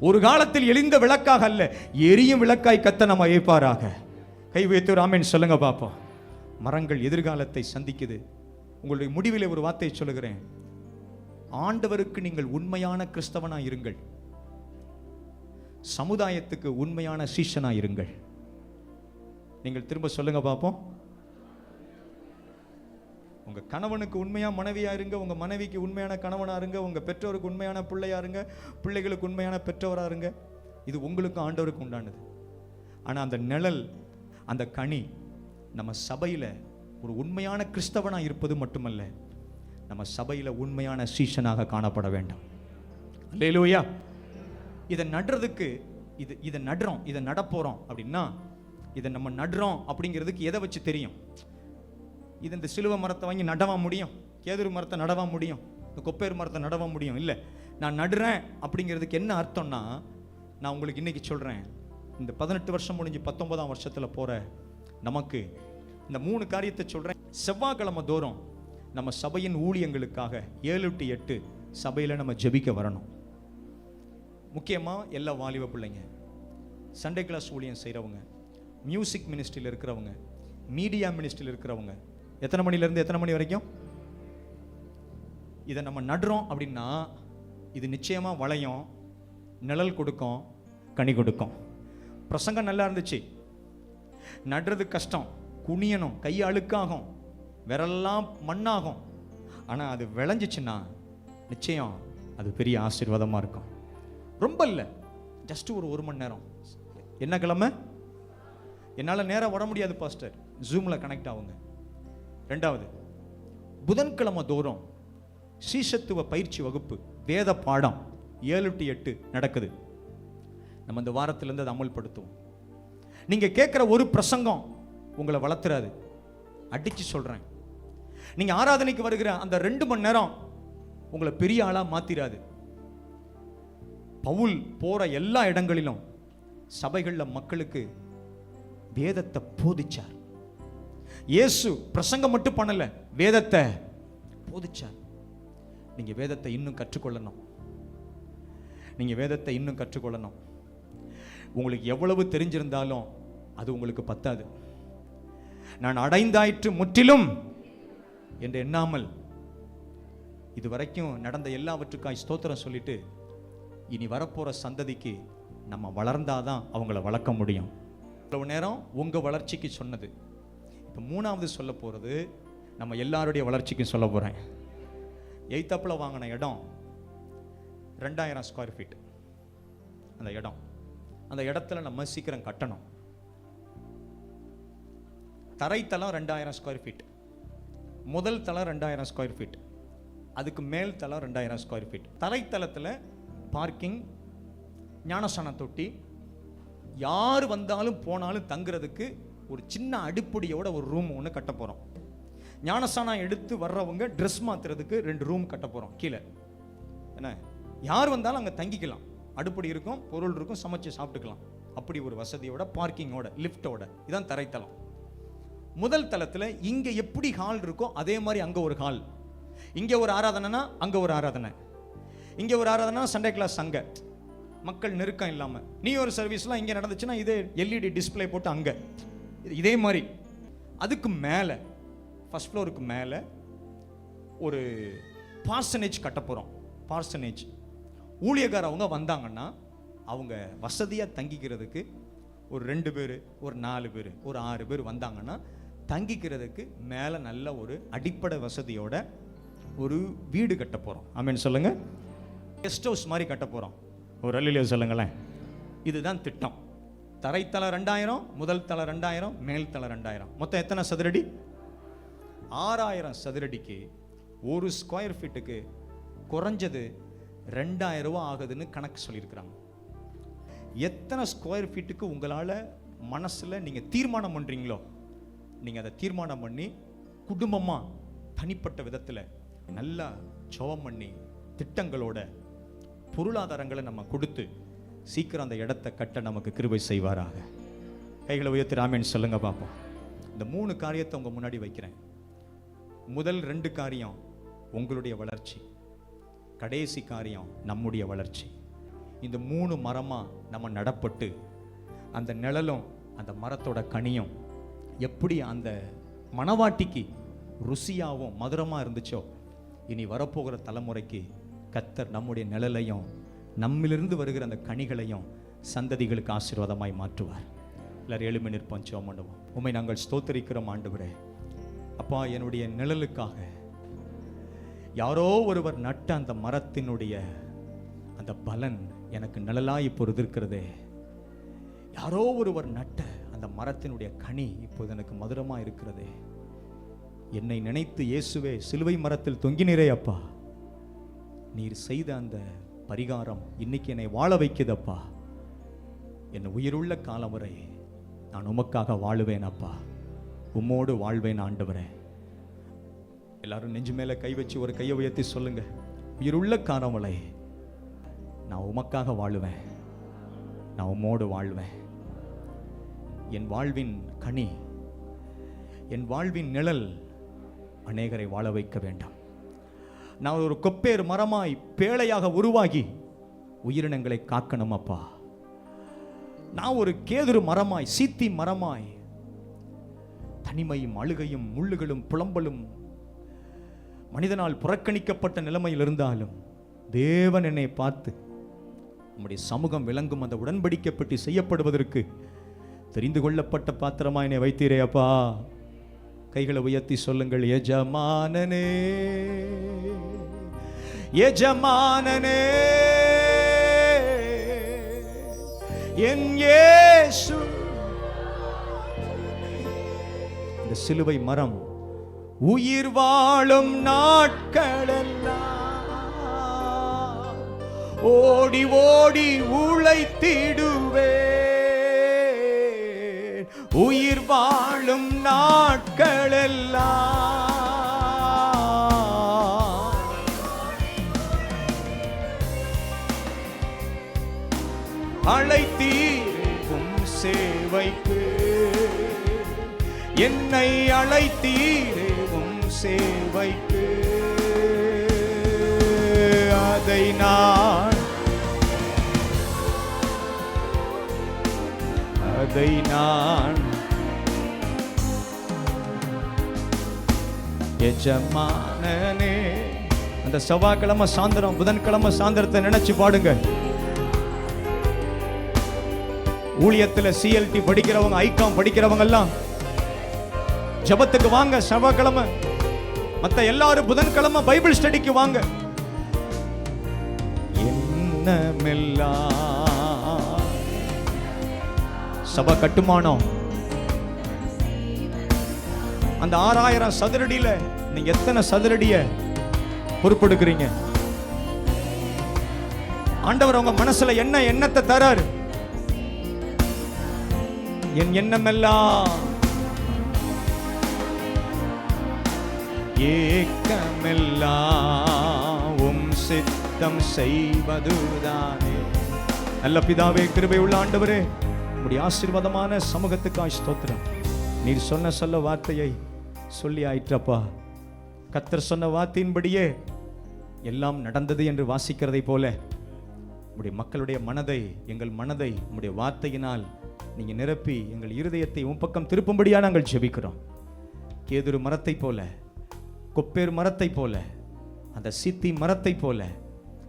ஒரு காலத்தில் எரிந்த விளக்காக அல்ல, எரியும் விளக்காய் கர்த்தர் நம்ம வைப்பாராக. கை வைத்து ஒரு ஆமென் சொல்லுங்க பாப்போம். மரங்கள் எதிர்காலத்தை சந்திக்குது. உங்களுடைய முடிவிலே ஒரு வார்த்தையை சொல்லுகிறேன், ஆண்டவருக்கு நீங்கள் உண்மையான கிறிஸ்தவனா இருங்கள், சமுதாயத்துக்கு உண்மையான சீஷனா இருங்கள். நீங்கள் திரும்ப சொல்லுங்க பாப்போம். உங்க கணவனுக்கு உண்மையா மனைவியா இருங்க, உங்க மனைவிக்கு உண்மையான கணவனா இருங்க, உங்க பெற்றோருக்கு உண்மையான பிள்ளையா இருங்க, பிள்ளைகளுக்கு உண்மையான பெற்றோரா இருங்க. இது உங்களுக்கு ஆண்டவருக்கு உண்டானது. ஆனா அந்த நிழல், அந்த கனி நம்ம சபையில ஒரு உண்மையான கிறிஸ்தவனா இருப்பது மட்டுமல்ல, நம்ம சபையில உண்மையான சீஷனாக காணப்பட வேண்டும். அல்லேலூயா. இதை நடுறதுக்கு இதை நடுறோம், இதை நடப்போறோம் அப்படின்னா, இதை நம்ம நடுறோம் அப்படிங்கிறதுக்கு எதை வச்சு தெரியும்? இது இந்த சிலுவை மரத்தை வாங்கி நடவா முடியும், கேதுரு மரத்தை நடவா முடியும், இந்த கொப்பேறு மரத்தை நடவா முடியும்? இல்லை. நான் நடுறேன் அப்படிங்கிறதுக்கு என்ன அர்த்தம்னா, நான் உங்களுக்கு இன்னைக்கு சொல்றேன், இந்த 18 வருஷம் முடிஞ்சு 19ஆம் வருஷத்தில் போற நமக்கு இந்த 3 காரியத்தை சொல்றேன். செவ்வாய்க்கிழமை தோறும் நம்ம சபையின் ஊழியங்களுக்காக 7 to 8 சபையில் நம்ம ஜெபிக்க வரணும். முக்கியமாக எல்லா வாலிப பிள்ளைங்க, சண்டே கிளாஸ் ஊழியம் செய்கிறவங்க, மியூசிக் மினிஸ்ட்ரியில் இருக்கிறவங்க, மீடியா மினிஸ்ட்ரியில் இருக்கிறவங்க, எத்தனை மணிலேருந்து எத்தனை மணி வரைக்கும் இதை நம்ம நடுறோம் அப்படின்னா, இது நிச்சயமாக வளையும், நிழல் கொடுக்கும், கனி கொடுக்கும். பிரசங்கம் நல்லா இருந்துச்சு, நடுறது கஷ்டம், குனியணும், கை அழுக்காகும், விரல்லாம் மண்ணாகும். ஆனால் அது விளைஞ்சிச்சுன்னா நிச்சயம் அது பெரிய ஆசீர்வாதமாக இருக்கும். ரொம்ப இல்லை, ஜஸ்ட் ஒரு மணி நேரம். என்ன கிழமை? என்னால் நேரம் வர முடியாது பாஸ்டர், ஜூமில் கனெக்ட் ஆகுங்க. 2வது, புதன்கிழமை தோறும் சீஷத்துவ பயிற்சி வகுப்பு, வேத பாடம் 7 to 8 நடக்குது. நம்ம இந்த வாரத்திலிருந்து அதை அமல்படுத்துவோம். நீங்கள் கேட்குற ஒரு பிரசங்கம் உங்களை வளர்த்துறாது, அடித்து சொல்கிறேன். நீங்கள் ஆராதனைக்கு வருகிற அந்த 2 மணி நேரம் உங்களை பெரிய ஆளாக மாற்றிடாது. பவுல் போற எல்லா இடங்களிலும் சபைகளில் மக்களுக்கு வேதத்தை போதிச்சார். இயேசு பிரசங்கம் மட்டும் பண்ணல, வேதத்தை போதிச்சார். நீங்க வேதத்தை இன்னும் கற்றுக்கொள்ளணும், நீங்க வேதத்தை இன்னும் கற்றுக்கொள்ளணும். உங்களுக்கு எவ்வளவு தெரிஞ்சிருந்தாலும் அது உங்களுக்கு பத்தாது. நான் அடைந்தாயிற்று முற்றிலும் என்று எண்ணாமல் இதுவரைக்கும் நடந்த எல்லாவற்றுக்காய் ஸ்தோத்திரம் சொல்லிட்டு, இனி வரப்போற சந்ததிக்கு நம்ம வளர்ந்தாதான் அவங்கள வளர்க்க முடியும். இவ்வளவு நேரம் உங்க வளர்ச்சிக்கு சொன்னது, இப்போ 3வது சொல்ல போறது நம்ம எல்லாருடைய வளர்ச்சிக்கும் சொல்ல போறேன். எய்த்தாப்புல வாங்கின இடம் 2000 ஸ்கொயர் ஃபீட். அந்த இடத்துல நம்ம சீக்கிரம் கட்டணும். தரைத்தளம் 2000 ஸ்கொயர் ஃபீட், முதல் தளம் 2000 ஸ்கொயர் ஃபீட், அதுக்கு மேல் தளம் 2000 ஸ்கொயர் ஃபீட். தரைத்தளத்தில் பார்க்கிங், ஞானஸ்நான தொட்டி, யார் வந்தாலும் போனாலும் தங்குறதுக்கு ஒரு சின்ன அடிப்படையோட ஒரு ரூம் ஒன்று கட்ட போகிறோம். ஞானஸ்நானம் எடுத்து வர்றவங்க ட்ரெஸ் மாற்றுறதுக்கு 2 ரூம் கட்ட போகிறோம் கீழே. என்ன, யார் வந்தாலும் அங்கே தங்கிக்கலாம், அடுப்படி இருக்கும், பொருள் இருக்கும், சமைச்சு சாப்பிட்டுக்கலாம். அப்படி ஒரு வசதியோட, பார்க்கிங்கோட, லிஃப்டோட. இதான் தரைத்தளம். முதல் தளத்தில் இங்கே எப்படி ஹால் இருக்கோ அதே மாதிரி அங்கே ஒரு ஹால். இங்கே ஒரு ஆராதனைனா அங்கே ஒரு ஆராதனை, இங்கே ஒரு ஆராதனை, சண்டே கிளாஸ் அங்கே, மக்கள் நெருக்கம் இல்லாமல். நீ ஒரு சர்வீஸ்லாம் இங்கே நடந்துச்சுன்னா இதே LED டிஸ்பிளே போட்டு அங்கே இதே மாதிரி. அதுக்கு மேலே ஃபர்ஸ்ட் ஃப்ளோருக்கு மேலே ஒரு பார்சனேஜ் கட்ட போகிறோம். பார்சனேஜ் ஊழியக்கார அவங்க வந்தாங்கன்னா அவங்க வசதியாக தங்கிக்கிறதுக்கு ஒரு 2 பேர், ஒரு 4 பேர், ஒரு 6 பேர் வந்தாங்கன்னா தங்கிக்கிறதுக்கு மேலே நல்ல ஒரு அடிப்படை வசதியோட ஒரு வீடு கட்ட போகிறோம். ஆமென் சொல்லுங்க. கெஸ்ட் ஹவுஸ் மாதிரி கட்ட போகிறோம். ஒரு அல்லேலூயா சொல்லுங்களேன். இதுதான் திட்டம். தரைத்தள 2000, முதல் தள 2000, மேல் தள 2000, மொத்தம் எத்தனை சதுரடி? 6000 சதுரடிக்கு ஒரு ஸ்கொயர் ஃபீட்டுக்கு குறைஞ்சது 2000 ரூபா ஆகுதுன்னு கணக்கு சொல்லியிருக்கிறாங்க. எத்தனை ஸ்கொயர் ஃபீட்டுக்கு உங்களால் மனசில் நீங்கள் தீர்மானம் பண்ணுறீங்களோ நீங்கள் அதை தீர்மானம் பண்ணி குடும்பமாக தனிப்பட்ட விதத்தில் நல்லா ஜெபம் பண்ணி திட்டங்களோட பொருளாதாரங்களை நம்ம கொடுத்து சீக்கிரம் அந்த இடத்தை கட்ட நமக்கு கிருபை செய்வாராக. கைகளை உயர்த்தி ஆமென் சொல்லுங்க பார்ப்போம். இந்த 3 காரியத்தை உங்கள் முன்னாடி வைக்கிறேன். முதல் 2 காரியம் உங்களுடைய வளர்ச்சி, கடைசி காரியம் நம்முடைய வளர்ச்சி. இந்த 3 மரமாக நம்ம நடப்பட்டு அந்த நிழலும் அந்த மரத்தோட கனியும் எப்படி அந்த மணவாட்டிக்கு ருசியாகவும் மதுரமாக இருந்துச்சோ, இனி வரப்போகிற தலைமுறைக்கு கர்த்தர் நம்முடைய நிழலையும் நம்மிலிருந்து வருகிற அந்த கனிகளையும் சந்ததிகளுக்கு ஆசீர்வாதமாய் மாற்றுவார். எல்லாரும் எழுமி நிற்போம், ஜெபம் பண்ணுவோம். உம்மை நாங்கள் ஸ்தோத்திரிக்கிறோம் ஆண்டவரே. அப்பா, என்னுடைய நிழலுக்காக யாரோ ஒருவர் நட்ட அந்த மரத்தினுடைய அந்த பலன் எனக்கு நிழலாய் இப்பொழுது இருக்கிறதே. யாரோ ஒருவர் நட்ட அந்த மரத்தினுடைய கனி இப்போது எனக்கு மதுரமா இருக்கிறதே. என்னை நினைத்து இயேசுவே சிலுவை மரத்தில் தொங்கினீரே அப்பா, நீர் செய்த அந்த பரிகாரம் இன்னைக்கு என்னை வாழ வைக்குதப்பா. என் உயிருள்ள காலம் வரை நான் உமக்காக வாழுவேன் அப்பா, உம்மோடு வாழ்வேன் ஆண்டவரே. எல்லாரும் நெஞ்சு மேல கை வச்சு ஒரு கையை உயர்த்தி சொல்லுங்க, உயிருள்ள காலம் வரை நான் உமக்காக வாழுவேன், நான் உம்மோடு வாழ்வேன். என் வாழ்வின் கனி, என் வாழ்வின் நிழல் அநேகரை வாழ வைக்க வேண்டும். நான் ஒரு கொப்பேர் மரமாய் பேழையாக உருவாகி உயிரினங்களை காக்கணும் அப்பா. நான் ஒரு கேதுரு மரமாய் சீத்தி மரமாய் தனிமையும் அழுகையும் முள்ளுகளும் புலம்பலும் மனிதனால் புறக்கணிக்கப்பட்ட நிலைமையில் இருந்தாலும் தேவன் என்னை பார்த்து நம்முடைய சமூகம் விளங்கும் அந்த உடன்படிக்கை பெட்டி செய்யப்படுவதற்கு தெரிந்து கொள்ளப்பட்ட பாத்திரமா என்னை வைத்தீரே அப்பா. கைகளை உயர்த்தி சொல்லுங்கள், எஜமானனே எஜமானனே என் இயேசு. இந்த சிலுவை மரம் உயிர் வாழும் நாட்களெல்லாம் ஓடி ஓடி உழைத்திடுவே. உயிர் வாழும் நாட்களெல்லாம் அழைத்தீரும் சேவைக்கு, என்னை அழைத்தீரும் சேவைக்கு. அதை நான் எஜமானனே. அந்த செவ்வாய்க்கிழமை சாயந்தரம் புதன்கிழமை சாயந்தரத்தை நினைச்சு பாடுங்க. ஊழியத்தில் சிஎல்டி படிக்கிறவங்க, ஐகாம் படிக்கிறவங்க எல்லாம் ஜெபத்துக்கு வாங்க செவ்வாய்க்கிழமை. மற்ற எல்லாரும் புதன்கிழமை பைபிள் ஸ்டடிக்கு வாங்க. என்னமெல்லாம் சபை கட்டுமானம். அந்த 6000 சதுரடியில நீங்க எத்தனை சதுரடிய பொறுப்பெடுக்கிறீங்க? ஆண்டவர் உங்க மனசுல என்ன எண்ணத்தை தராரு? என் எண்ணமெல்லாம் ஏக்கமெல்லாம் உம் சித்தம் செய்வதுதானே. நல்ல பிதாவே, கிருபை உள்ள ஆண்டவரே, உம்முடைய ஆசீர்வாதமான சமூகத்துக்காய் ஸ்தோத்திரம். நீர் சொன்ன சொல்ல வார்த்தையை சொல்லி ஆயிற்றப்பா. கர்த்தர் சொன்ன வார்த்தையின்படியே எல்லாம் நடந்தது என்று வாசிக்கிறதை போல உம்முடைய மக்களுடைய மனதை, எங்கள் மனதை உம்முடைய வார்த்தையினால் நீங்க நிரப்பி எங்கள் இருதயத்தை உம் பக்கம் திருப்பும்படியா நாங்கள் ஜெபிக்கிறோம். கேதுரு மரத்தை போல, கொப்பேர் மரத்தை போல, அந்த சித்தி மரத்தை போல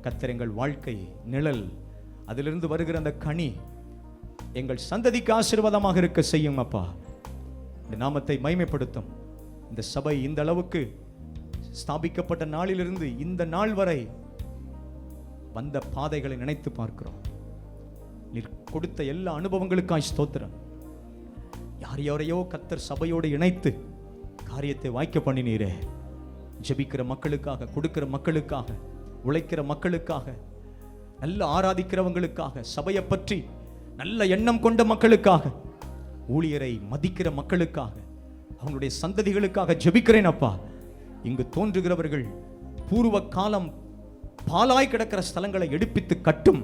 கர்த்தர் எங்கள் வாழ்க்கை நிழல், அதிலிருந்து வருகிற அந்த கனி எங்கள் சந்ததிக்கு ஆசீர்வாதமாக இருக்க செய்யும் அப்பா. இந்த நாமத்தை மகிமைப்படுத்தும். இந்த சபை இந்த அளவுக்கு ஸ்தாபிக்கப்பட்ட நாளிலிருந்து இந்த நாள் வரை வந்த பாதைகளை நினைத்து பார்க்கிறோம். நீர் கொடுத்த எல்லா அனுபவங்களுக்காய் ஸ்தோத்திரம். யார் யாரையோ கர்த்தர் சபையோடு இணைத்து காரியத்தை வாய்க்க பண்ணினீரே. ஜெபிக்கிற மக்களுக்காக, கொடுக்கிற மக்களுக்காக, உழைக்கிற மக்களுக்காக, நல்ல ஆராதிக்கிறவங்களுக்காக, சபையை பற்றி நல்ல எண்ணம் கொண்ட மக்களுக்காக, ஊழியரை மதிக்கிற மக்களுக்காக, அவங்களுடைய சந்ததிகளுக்காக ஜெபிக்கிறேன் அப்பா. இங்கு தோன்றுகிறவர்கள் பூர்வ காலம் பாலாய் கிடக்கிற ஸ்தலங்களை எடுப்பித்து கட்டும்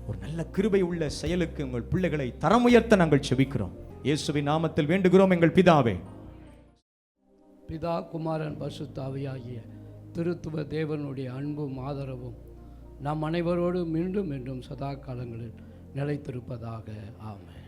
ஒரு நல்ல கிருபை உள்ள செயலுக்கு உங்கள் பிள்ளைகளை தரமுயர்த்த நாங்கள் ஜெபிக்கிறோம். இயேசுவின் நாமத்தில் வேண்டுகிறோம் எங்கள் பிதாவே. பிதா, குமாரன், பரிசுத்த ஆவியாகிய திருத்துவ தேவனுடைய அன்பும் ஆதரவும் நம் அனைவரோடு மீண்டும் மீண்டும் சதா காலங்களில் நிலைத்திருப்பதாக. ஆமென்.